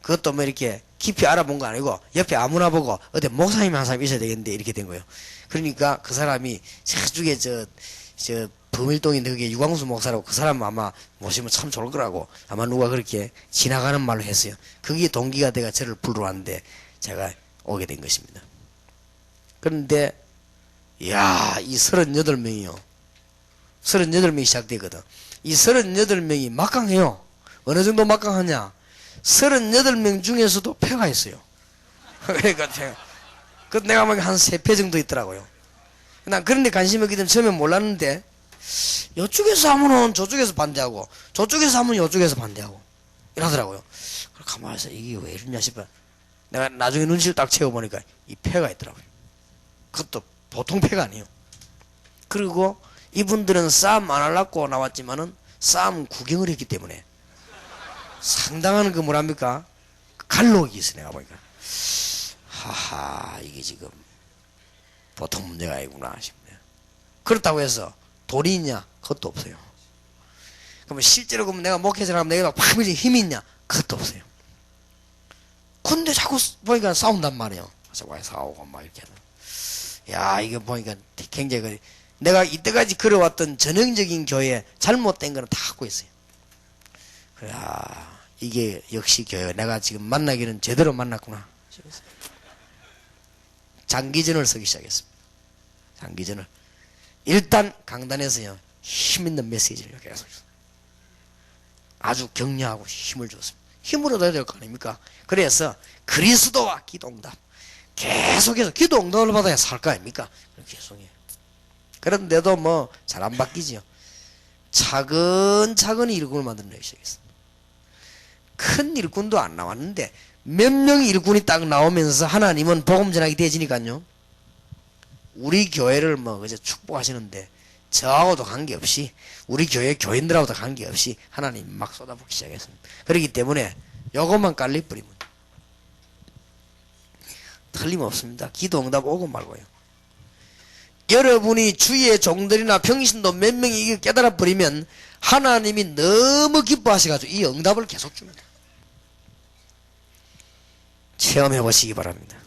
그것도 뭐 이렇게 깊이 알아본 거 아니고 옆에 아무나 보고 어디 목사님이 한 사람 있어야 되겠는데 이렇게 된 거예요. 그러니까 그 사람이 저쪽에 저 범일동인데 그게 유광수 목사라고 그 사람 아마 모시면 참 좋을 거라고 아마 누가 그렇게 지나가는 말로 했어요. 그게 동기가 돼가 저를 부르러 왔는데 제가 오게 된 것입니다. 그런데 이야 이 38명이요 38명이 시작되거든. 이 38명이 막강해요. 어느 정도 막강하냐 38명 중에서도 패가 있어요. 그러니까 내가 막 한 3패 정도 있더라고요. 난 그런 데 관심이 없기 때문에 처음에 몰랐는데 이쪽에서 하면은 저쪽에서 반대하고 저쪽에서 하면 이쪽에서 반대하고 이러더라고요. 가만히 있어 이게 왜 이러냐 싶어. 내가 나중에 눈치를 딱 채워보니까 이 패가 있더라고요. 그것도 보통 패가 아니에요. 그리고 이분들은 싸움 안 하려고 나왔지만은 싸움 구경을 했기 때문에 상당한 그 뭐랍니까 갈록이 있어. 내가 보니까 하하 이게 지금 보통 문제가 아니구나 싶네요. 그렇다고 해서 돈이 있냐 그것도 없어요. 그러면 실제로 그러면 내가 목회자를 하면 내가 막 힘이 있냐 그것도 없어요. 근데 자꾸 보니까 싸운단 말이에요. 자꾸 싸우고 막 이렇게 야 이게 보니까 굉장히 내가 이때까지 그려왔던 전형적인 교회 잘못된 거는 다 갖고 있어요. 그래 이게 역시 교회 내가 지금 만나기는 제대로 만났구나. 장기전을 서기 시작했습니다. 장기전을 일단 강단에서요 힘있는 메시지를 계속 아주 격려하고 힘을 줬습니다. 힘을 얻어야 될 거 아닙니까? 그래서 그리스도와 기도응답 계속해서 기도응답을 받아야 살 거 아닙니까? 계속해요. 그런데도 뭐 잘 안 바뀌지요. 차근차근히 일꾼을 만들어내기 시작했습니다. 큰 일꾼도 안 나왔는데 몇 명의 일꾼이 딱 나오면서 하나님은 복음 전하게 되지니까요. 우리 교회를 뭐 그저 축복하시는데 저하고도 관계없이 우리 교회 교인들하고도 관계없이 하나님 막 쏟아붓기 시작했습니다. 그렇기 때문에 요것만 깔려버리면 틀림없습니다. 기도 응답 오고 말고요. 여러분이 주위의 종들이나 평신도 몇 명이 이게 깨달아 버리면 하나님이 너무 기뻐하셔가지고 이 응답을 계속 줍니다. 체험해 보시기 바랍니다.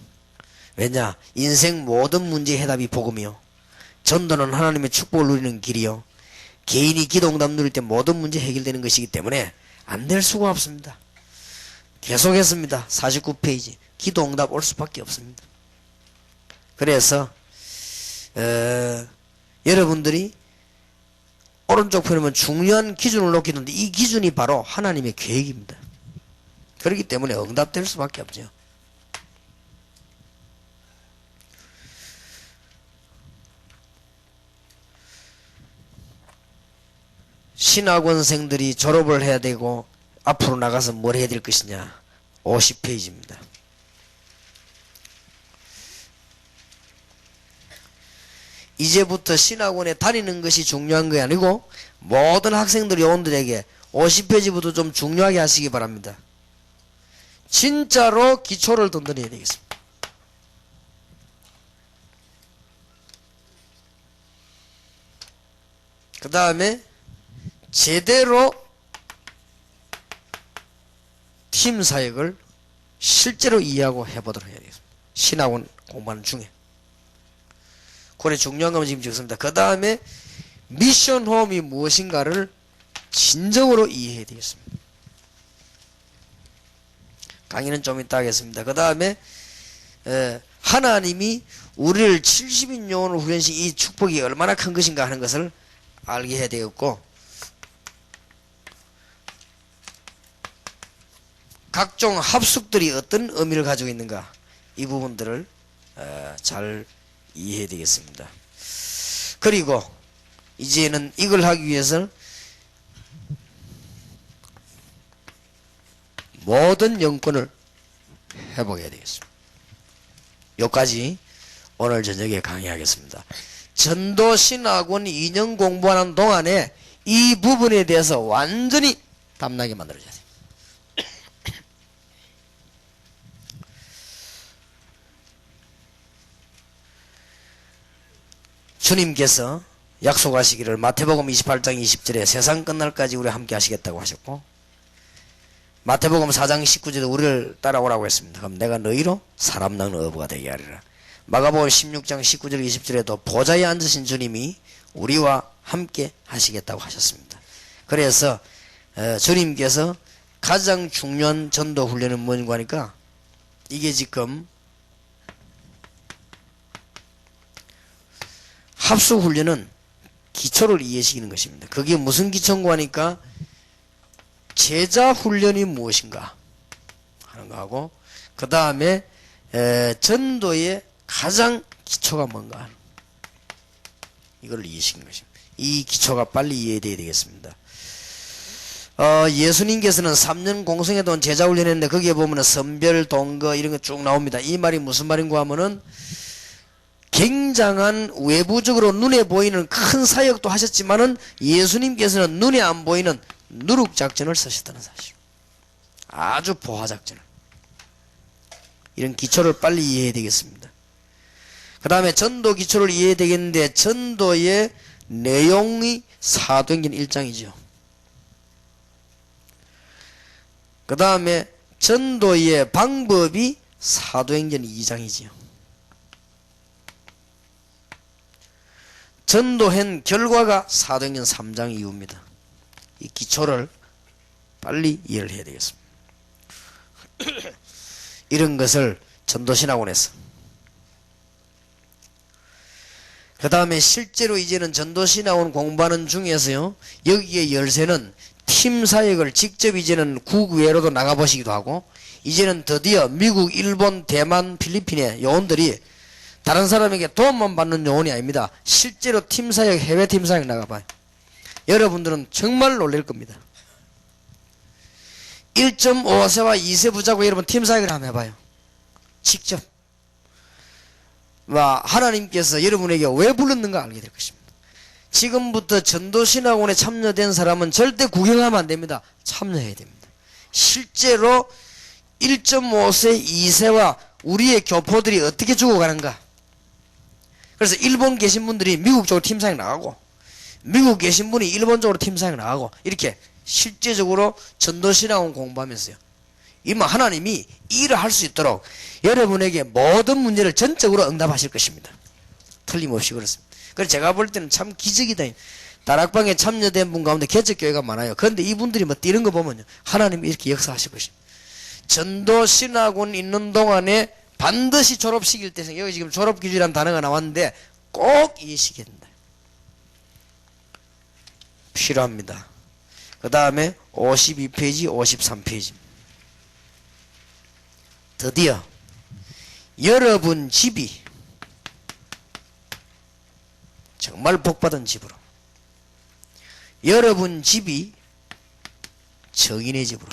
왜냐? 인생 모든 문제의 해답이 복음이요. 전도는 하나님의 축복을 누리는 길이요. 개인이 기도 응답 누릴 때 모든 문제 해결되는 것이기 때문에 안 될 수가 없습니다. 계속했습니다. 49페이지. 기도 응답 올 수밖에 없습니다. 그래서 여러분들이 오른쪽 편에 보면 중요한 기준을 놓기는데 이 기준이 바로 하나님의 계획입니다. 그렇기 때문에 응답될 수밖에 없죠. 신학원생들이 졸업을 해야 되고 앞으로 나가서 뭘 해야 될 것이냐 50페이지입니다. 이제부터 신학원에 다니는 것이 중요한 게 아니고 모든 학생들 요원들에게 50페이지부터 좀 중요하게 하시기 바랍니다. 진짜로 기초를 든든히 해야 되겠습니다. 그 다음에 제대로 팀 사역을 실제로 이해하고 해보도록 해야 되겠습니다. 신학원 공부하는 중에. 그래 중요한 건 지금 적습니다. 그 다음에 미션 홈이 무엇인가를 진정으로 이해해야 되겠습니다. 강의는 좀 이따 하겠습니다. 그 다음에 하나님이 우리를 70인 영혼을 훈련시 이 축복이 얼마나 큰 것인가 하는 것을 알게 해야 되겠고, 각종 합숙들이 어떤 의미를 가지고 있는가, 이 부분들을 잘 이해해야 되겠습니다. 그리고 이제는 이걸 하기 위해서 모든 영권을 회복해야 되겠습니다. 여기까지 오늘 저녁에 강의하겠습니다. 전도신학원 2년 공부하는 동안에 이 부분에 대해서 완전히 담나게 만들어져야 돼요. 주님께서 약속하시기를 마태복음 28장 20절에 세상 끝날까지 우리 함께 하시겠다고 하셨고, 마태복음 4장 19절에 우리를 따라오라고 했습니다. 그럼 내가 너희로 사람 낳는 어부가 되게 하리라. 마가복음 16장 19절 20절에도 보좌에 앉으신 주님이 우리와 함께 하시겠다고 하셨습니다. 그래서 주님께서 가장 중요한 전도 훈련은 뭔가 하니까, 이게 지금 합숙 훈련은 기초를 이해시키는 것입니다. 그게 무슨 기초인가 하니까 제자 훈련이 무엇인가 하는 거하고, 그 다음에 전도의 가장 기초가 뭔가 하는, 이걸 이해시키는 것입니다. 이 기초가 빨리 이해돼야 되겠습니다. 예수님께서는 3년 공성에 온 제자 훈련했는데 거기에 보면은 선별, 동거 이런 거 쭉 나옵니다. 이 말이 무슨 말인가 하면은 굉장한 외부적으로 눈에 보이는 큰 사역도 하셨지만은 예수님께서는 눈에 안 보이는 누룩작전을 쓰셨다는 사실. 아주 보화작전을. 이런 기초를 빨리 이해해야 되겠습니다. 그 다음에 전도 기초를 이해해야 되겠는데, 전도의 내용이 사도행전 1장이죠. 그 다음에 전도의 방법이 사도행전 2장이지요. 전도한 결과가 사도행전 3장 이후입니다. 이 기초를 빨리 이해를 해야 되겠습니다. 이런 것을 전도신학원에서, 그 다음에 실제로 이제는 전도신학원 공부하는 중에서요, 여기에 열쇠는 팀 사역을 직접 이제는 국외로도 나가보시기도 하고, 이제는 드디어 미국, 일본, 대만, 필리핀의 요원들이 다른 사람에게 도움만 받는 요원이 아닙니다. 실제로 팀 사역, 해외 팀 사역 나가봐요. 여러분들은 정말 놀랄 겁니다. 1.5세와 2세 부자고 여러분 팀 사역을 한번 해봐요. 직접. 하나님께서 여러분에게 왜 불렀는가 알게 될 것입니다. 지금부터 전도신학원에 참여된 사람은 절대 구경하면 안 됩니다. 참여해야 됩니다. 실제로 1.5세, 2세와 우리의 교포들이 어떻게 죽어가는가. 그래서 일본 계신 분들이 미국 쪽으로 팀 사역 나가고, 미국 계신 분이 일본 쪽으로 팀 사역 나가고, 이렇게 실제적으로 전도신학원 공부하면서요, 이만 하나님이 일을 할 수 있도록 여러분에게 모든 문제를 전적으로 응답하실 것입니다. 틀림없이 그렇습니다. 그래서 제가 볼 때는 참 기적이다. 다락방에 참여된 분 가운데 개척교회가 많아요. 그런데 이분들이 뭐 뛰는 거 보면요, 하나님이 이렇게 역사하실 것입니다. 전도신학원 있는 동안에 반드시 졸업시킬 때, 여기 지금 졸업기준이라는 단어가 나왔는데 꼭 이해시켜야 된다. 필요합니다. 그 다음에 52페이지, 53페이지. 드디어 여러분 집이 정말 복받은 집으로, 여러분 집이 정인의 집으로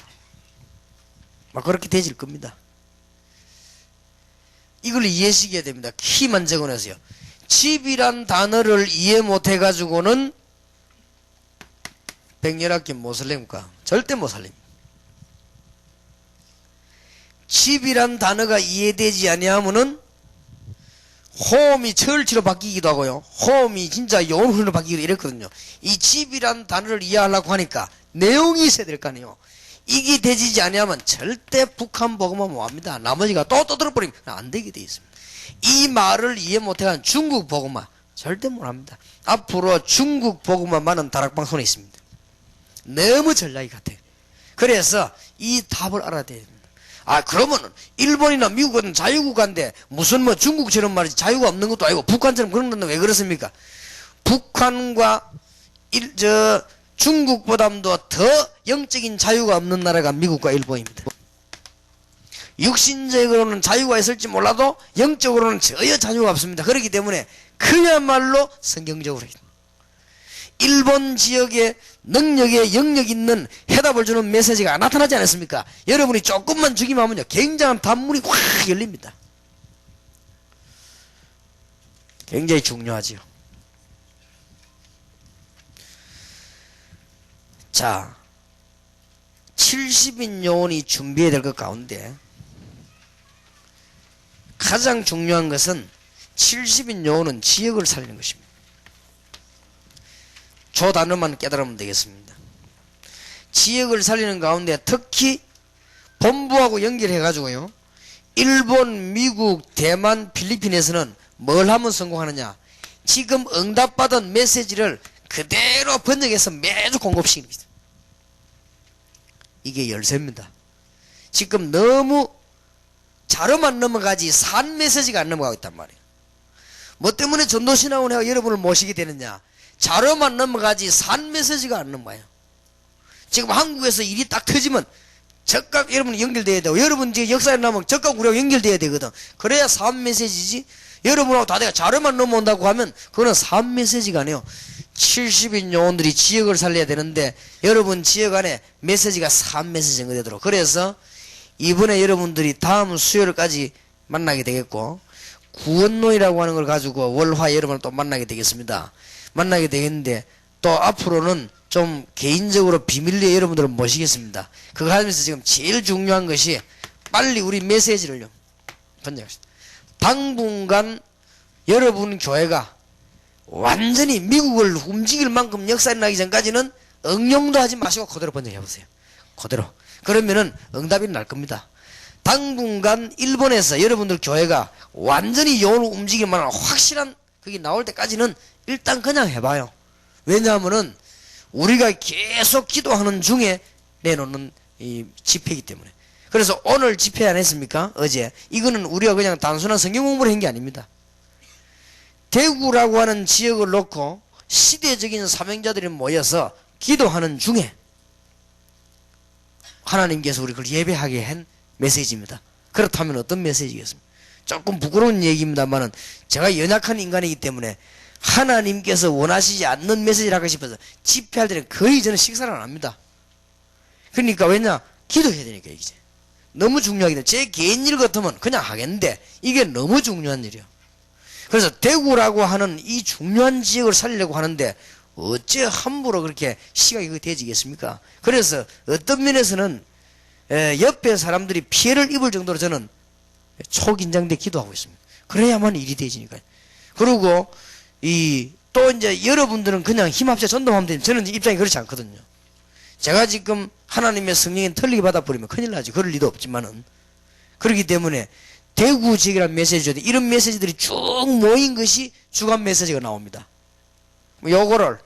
그렇게 되질 겁니다. 이걸 이해시켜야 됩니다. 키만 적어내세요. 집이란 단어를 이해 못해가지고는 백년학교 못 살립니까? 절대 못 살립니다. 집이란 단어가 이해되지 아니하면은 호음이 철치로 바뀌기도 하고요. 호음이 진짜 영혼으로 바뀌기도 이랬거든요. 이 집이란 단어를 이해하려고 하니까 내용이 있어야 될 거 아니에요. 이게 되지 않으면 절대 북한 복음은 뭐합니다. 나머지가 또 떠들어버리면 안 되게 돼 있습니다. 이 말을 이해 못해간 중국 복음화 절대 못합니다. 앞으로 중국 복음화만은 다락방 손에 있습니다. 너무 전략이 같아요. 그래서 이 답을 알아야 됩니다. 아, 그러면은 일본이나 미국은 자유국가인데 무슨 뭐 중국처럼 말이지 자유가 없는 것도 아니고 북한처럼 그런 건데 왜 그렇습니까? 북한과 중국보다도 더 영적인 자유가 없는 나라가 미국과 일본입니다. 육신적으로는 자유가 있을지 몰라도 영적으로는 전혀 자유가 없습니다. 그렇기 때문에 그야말로 성경적으로 일본 지역의 능력에 영역 있는 해답을 주는 메시지가 나타나지 않았습니까? 여러분이 조금만 주기만 하면요 굉장한 단문이 확 열립니다. 굉장히 중요하지요. 자, 70인 요원이 준비해야 될 것 가운데 가장 중요한 것은 70인 요원은 지역을 살리는 것입니다. 저 단어만 깨달으면 되겠습니다. 지역을 살리는 가운데 특히 본부하고 연결해 가지고요 일본, 미국, 대만, 필리핀에서는 뭘 하면 성공하느냐, 지금 응답받은 메시지를 그대로 번역해서 매주 공급시킵니다. 이게 열쇠입니다. 지금 너무 자료만 넘어가지 산 메시지가 안 넘어가고 있단 말이에요. 뭐 때문에 전도신학원에 여러분을 모시게 되느냐, 자료만 넘어가지 산 메시지가 안 넘어가요. 지금 한국에서 일이 딱 터지면 적각 여러분이 연결돼야 되고, 여러분 지금 역사에 나면 적각 우리하고 연결돼야 되거든. 그래야 산 메시지지. 여러분하고 다 내가 자료만 넘어온다고 하면 그거는 산 메시지가 아니에요. 70인 요원들이 지역을 살려야 되는데 여러분 지역 안에 메시지가 산 메시지가 되도록. 그래서 이번에 여러분들이 다음 수요일까지 만나게 되겠고, 구원론이라고 하는 걸 가지고 월화 여러분을 또 만나게 되겠습니다. 만나게 되겠는데 또 앞으로는 좀 개인적으로 비밀리에 여러분들을 모시겠습니다. 그거 하면서 지금 제일 중요한 것이 빨리 우리 메시지를요 번역합시다. 당분간 여러분 교회가 완전히 미국을 움직일 만큼 역사에 나기 전까지는 응용도 하지 마시고 그대로 번역해 보세요. 그대로. 그러면은 응답이 날 겁니다. 당분간 일본에서 여러분들 교회가 완전히 영으로 움직일 만한 확실한 그게 나올 때까지는 일단 그냥 해봐요. 왜냐하면은 우리가 계속 기도하는 중에 내놓는 이 집회이기 때문에. 그래서 오늘 집회 안 했습니까? 어제. 이거는 우리가 그냥 단순한 성경 공부를 한 게 아닙니다. 대구라고 하는 지역을 놓고 시대적인 사명자들이 모여서 기도하는 중에 하나님께서 우리 그걸 예배하게 한 메시지입니다. 그렇다면 어떤 메시지겠습니까? 조금 부끄러운 얘기입니다만은 제가 연약한 인간이기 때문에 하나님께서 원하시지 않는 메시지를 하고 싶어서 집회할 때는 거의 저는 식사를 안 합니다. 그러니까 왜냐? 기도해야 되니까 이제. 너무 중요하기 때문에 제 개인 일 같으면 그냥 하겠는데 이게 너무 중요한 일이에요. 그래서 대구라고 하는 이 중요한 지역을 살리려고 하는데 어째 함부로 그렇게 시각이 되지겠습니까? 그래서 어떤 면에서는 옆에 사람들이 피해를 입을 정도로 저는 초긴장돼 기도하고 있습니다. 그래야만 일이 되지니까요. 그리고 또 이제 여러분들은 그냥 힘합쳐 전도하면 되지. 저는 입장이 그렇지 않거든요. 제가 지금 하나님의 성령에 틀리게 받아버리면 큰일 나지. 그럴 리도 없지만은. 그렇기 때문에 대구 지역이라는 메시지죠. 이런 메시지들이 쭉 모인 것이 주간 메시지가 나옵니다. 요거를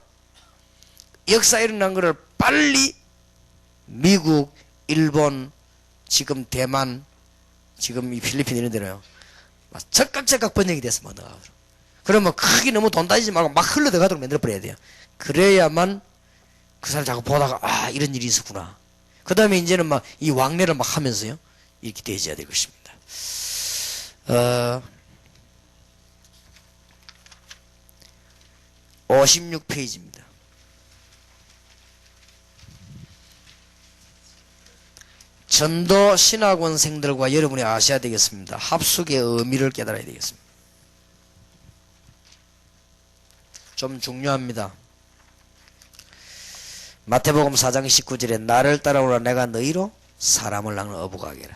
역사에 일어난 거를 빨리 미국, 일본, 지금 대만, 지금 이 필리핀 이런 데로요. 적각적각 번역이 됐으면 넘어가도록. 그러면 크게 너무 돈 따지지 말고 막 흘러들어가도록 만들어버려야 돼요. 그래야만 그 사람 자꾸 보다가 아 이런 일이 있었구나. 그 다음에 이제는 막 이 왕래를 막 하면서요 이렇게 되어야 될 것입니다. 56페이지입니다. 전도 신학원생들과 여러분이 아셔야 되겠습니다. 합숙의 의미를 깨달아야 되겠습니다. 좀 중요합니다. 마태복음 4장 19절에 나를 따라오라 내가 너희로 사람을 낳는 어부가 하게라.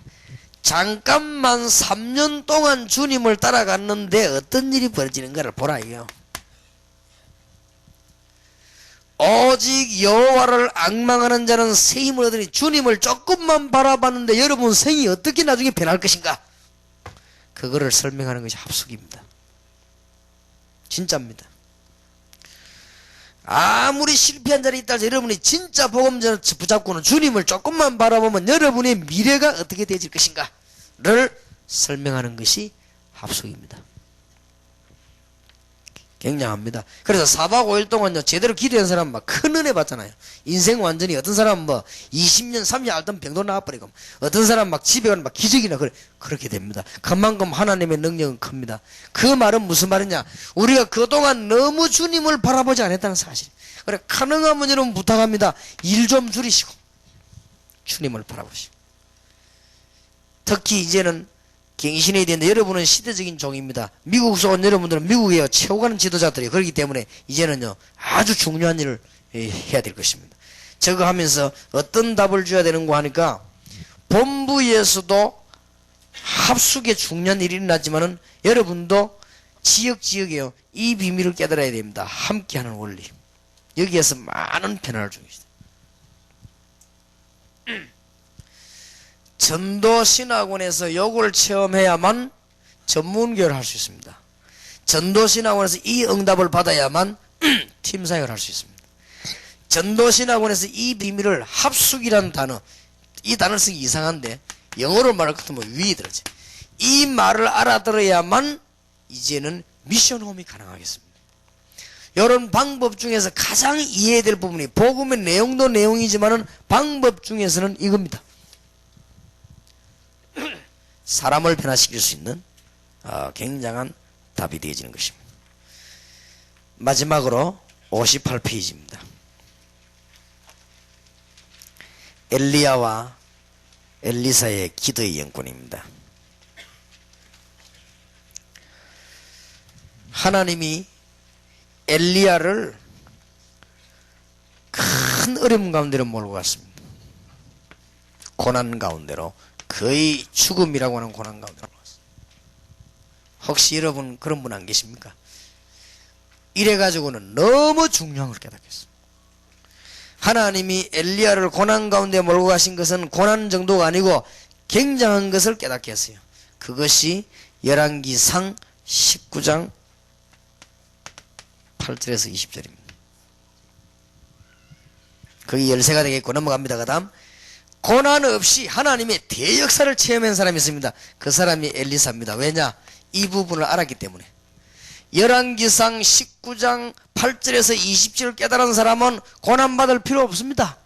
잠깐만 3년 동안 주님을 따라갔는데 어떤 일이 벌어지는가를 보라 이요. 오직 여호와를 앙망하는 자는 새 힘을 얻으니 주님을 조금만 바라봤는데 여러분 생이 어떻게 나중에 변할 것인가? 그거를 설명하는 것이 합숙입니다. 진짜입니다. 아무리 실패한 자리 있다 해서 여러분이 진짜 복음전을 붙잡고는 주님을 조금만 바라보면 여러분의 미래가 어떻게 되어질 것인가를 설명하는 것이 합숙입니다. 굉장합니다. 그래서 4박 5일 동안요 제대로 기도한 사람 막 큰 은혜 받잖아요. 인생 완전히 어떤 사람은 뭐 20년 30년 앓던 병도 나와버리고 어떤 사람 막 집에 가면 막 기적이나 그렇게 됩니다. 그만큼 하나님의 능력은 큽니다. 그 말은 무슨 말이냐, 우리가 그동안 너무 주님을 바라보지 않았다는 사실. 그래 가능하면 여러분 부탁합니다. 일 좀 줄이시고 주님을 바라보시고, 특히 이제는 갱신해야 되는데 여러분은 시대적인 종입니다. 미국에서 온 여러분들은 미국에 최고 가는 지도자들이에요. 그렇기 때문에 이제는요 아주 중요한 일을 해야 될 것입니다. 저거 하면서 어떤 답을 줘야 되는가 하니까, 본부에서도 합숙에 중요한 일이 일어나지만은 여러분도 지역지역에요 이 비밀을 깨달아야 됩니다. 함께하는 원리. 여기에서 많은 변화를 주고 있습니다. 전도신학원에서 요걸 체험해야만 전문교회를 할 수 있습니다. 전도신학원에서 이 응답을 받아야만 팀사역을 할 수 있습니다. 전도신학원에서 이 비밀을 합숙이라는 단어, 이 단어를 쓰기 이상한데 영어로 말할 것 같으면 위에 들어지. 이 말을 알아들어야만 이제는 미션홈이 가능하겠습니다. 이런 방법 중에서 가장 이해해야 될 부분이, 복음의 내용도 내용이지만은 방법 중에서는 이겁니다. 사람을 변화시킬 수 있는 굉장한 답이 되어지는 것입니다. 마지막으로 58페이지입니다. 엘리야와 엘리사의 기도의 연권입니다. 하나님이 엘리야를 큰 어려움 가운데로 몰고 갔습니다. 고난 가운데로, 거의 죽음이라고 하는 고난 가운데로 갔습니다. 혹시 여러분 그런 분 안 계십니까? 이래가지고는 너무 중요한 걸 깨닫겠습니다. 하나님이 엘리야를 고난 가운데 몰고 가신 것은 고난 정도가 아니고 굉장한 것을 깨닫게 했어요. 그것이 열왕기상 19장 8절에서 20절입니다. 거기 열쇠가 되겠고 넘어갑니다. 그 다음, 고난 없이 하나님의 대역사를 체험한 사람이 있습니다. 그 사람이 엘리사입니다. 왜냐? 이 부분을 알았기 때문에. 열왕기상 19장 8절에서 20절을 깨달은 사람은 고난받을 필요 없습니다.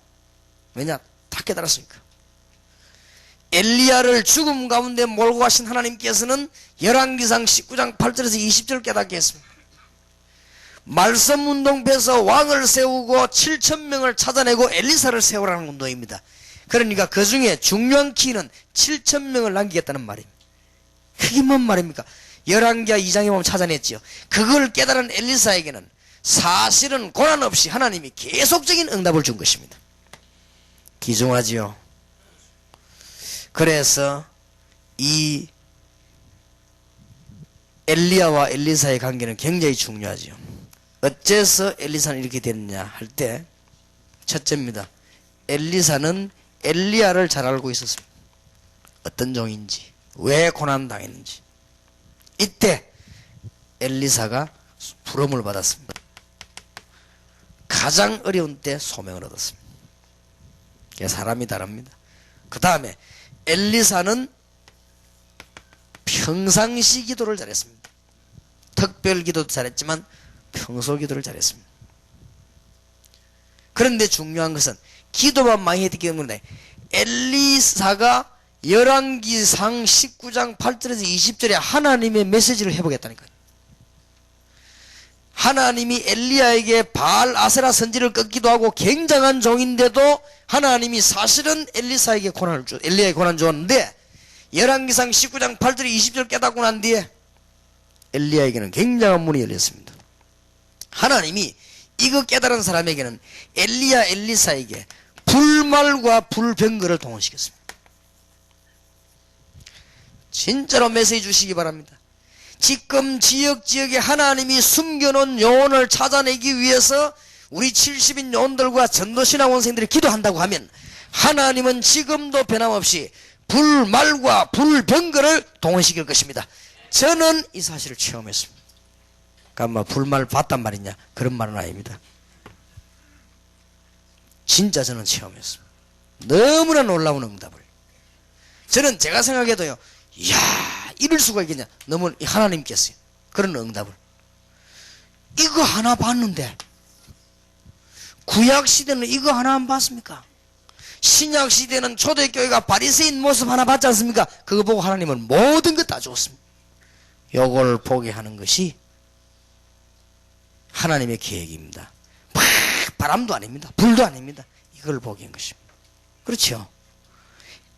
왜냐? 다 깨달았으니까. 엘리야를 죽음 가운데 몰고 가신 하나님께서는 열왕기상 19장 8절에서 20절을 깨닫게 했습니다. 말씀 운동에서 왕을 세우고 7,000명을 찾아내고 엘리사를 세우라는 운동입니다. 그러니까 그 중에 중요한 키는 7,000명을 남기겠다는 말입니다. 그게 뭔 말입니까? 열왕기하 2장에 보면 찾아냈지요. 그걸 깨달은 엘리사에게는 사실은 고난 없이 하나님이 계속적인 응답을 준 것입니다. 귀중하지요. 그래서 이 엘리야와 엘리사의 관계는 굉장히 중요하지요. 어째서 엘리사는 이렇게 됐느냐 할 때, 첫째입니다. 엘리사는 엘리야를 잘 알고 있었습니다. 어떤 종인지, 왜 고난당했는지. 이때 엘리사가 부름을 받았습니다. 가장 어려운 때 소명을 얻었습니다. 사람이 다릅니다. 그 다음에 엘리사는 평상시 기도를 잘했습니다. 특별 기도도 잘했지만 평소 기도를 잘했습니다. 그런데 중요한 것은 기도만 많이 했기 때문에 엘리사가 열왕기상 19장 8절에서 20절에 하나님의 메시지를 해보겠다니까요. 하나님이 엘리야에게 바알 아세라 선지를 끊기도 하고 굉장한 종인데도 하나님이 사실은 엘리야에게 고난 주었는데, 열왕기상 19장 8절 20절 깨닫고 난 뒤에 엘리야에게는 굉장한 문이 열렸습니다. 하나님이 이거 깨달은 사람에게는 엘리사에게 불말과 불병거를 동원시켰습니다. 진짜로 메시지 주시기 바랍니다. 지금 지역에 하나님이 숨겨놓은 영혼을 찾아내기 위해서 우리 70인 영혼들과 전도신앙원생들이 기도한다고 하면 하나님은 지금도 변함없이 불말과 불병거를 동원시킬 것입니다. 저는 이 사실을 체험했습니다. 그러니까 불말 봤단 말이냐 그런 말은 아닙니다. 진짜 저는 체험했습니다. 너무나 놀라운 응답을. 저는 제가 생각해도요, 이야 이럴 수가 있겠냐, 너무 하나님께서요 그런 응답을. 이거 하나 봤는데 구약시대는 이거 하나 안 봤습니까? 신약시대는 초대교회가 바리새인 모습 하나 봤지 않습니까? 그거 보고 하나님은 모든 것 다 줬습니다. 요걸 보게 하는 것이 하나님의 계획입니다. 바람도 아닙니다. 불도 아닙니다. 이걸 보게 한 것입니다. 그렇죠?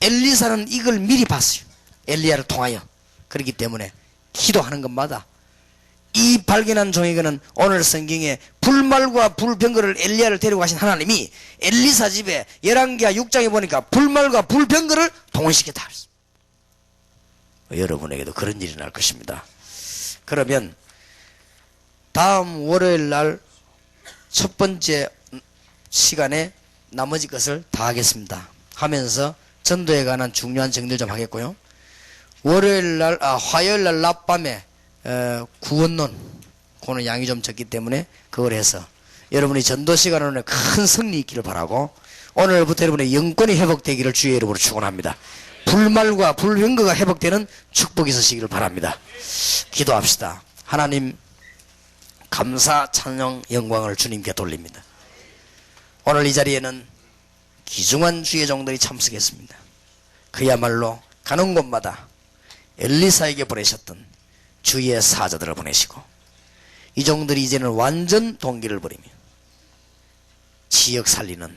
엘리사는 이걸 미리 봤어요. 엘리야를 통하여. 그렇기 때문에 기도하는 것마다 이 발견한 종에게는 오늘 성경에 불말과 불병거를 엘리야를 데리고 가신 하나님이 엘리사 집에 11기하 6장에 보니까 불말과 불병거를 동원시켰다. 여러분에게도 그런 일이 날 것입니다. 그러면 다음 월요일 날 첫 번째 시간에 나머지 것을 다 하겠습니다. 하면서 전도에 관한 중요한 정리를 좀 하겠고요. 화요일 날 낮밤에 구원론, 그거는 양이 좀 적기 때문에 그걸 해서 여러분이 전도 시간으로 큰 승리 있기를 바라고, 오늘부터 여러분의 영권이 회복되기를 주의 이름으로 축원합니다. 불말과 불병거가 회복되는 축복이 있으시기를 바랍니다. 기도합시다. 하나님, 감사, 찬양, 영광을 주님께 돌립니다. 오늘 이 자리에는 귀중한 주의 종들이 참석했습니다. 그야말로 가는 곳마다 엘리사에게 보내셨던 주의 사자들을 보내시고, 이 종들이 이제는 완전 동기를 부리며 지역 살리는,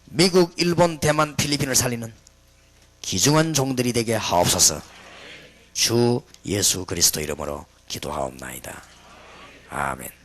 미국, 일본, 대만, 필리핀을 살리는 귀중한 종들이 되게 하옵소서. 주 예수 그리스도 이름으로 기도하옵나이다. 아멘.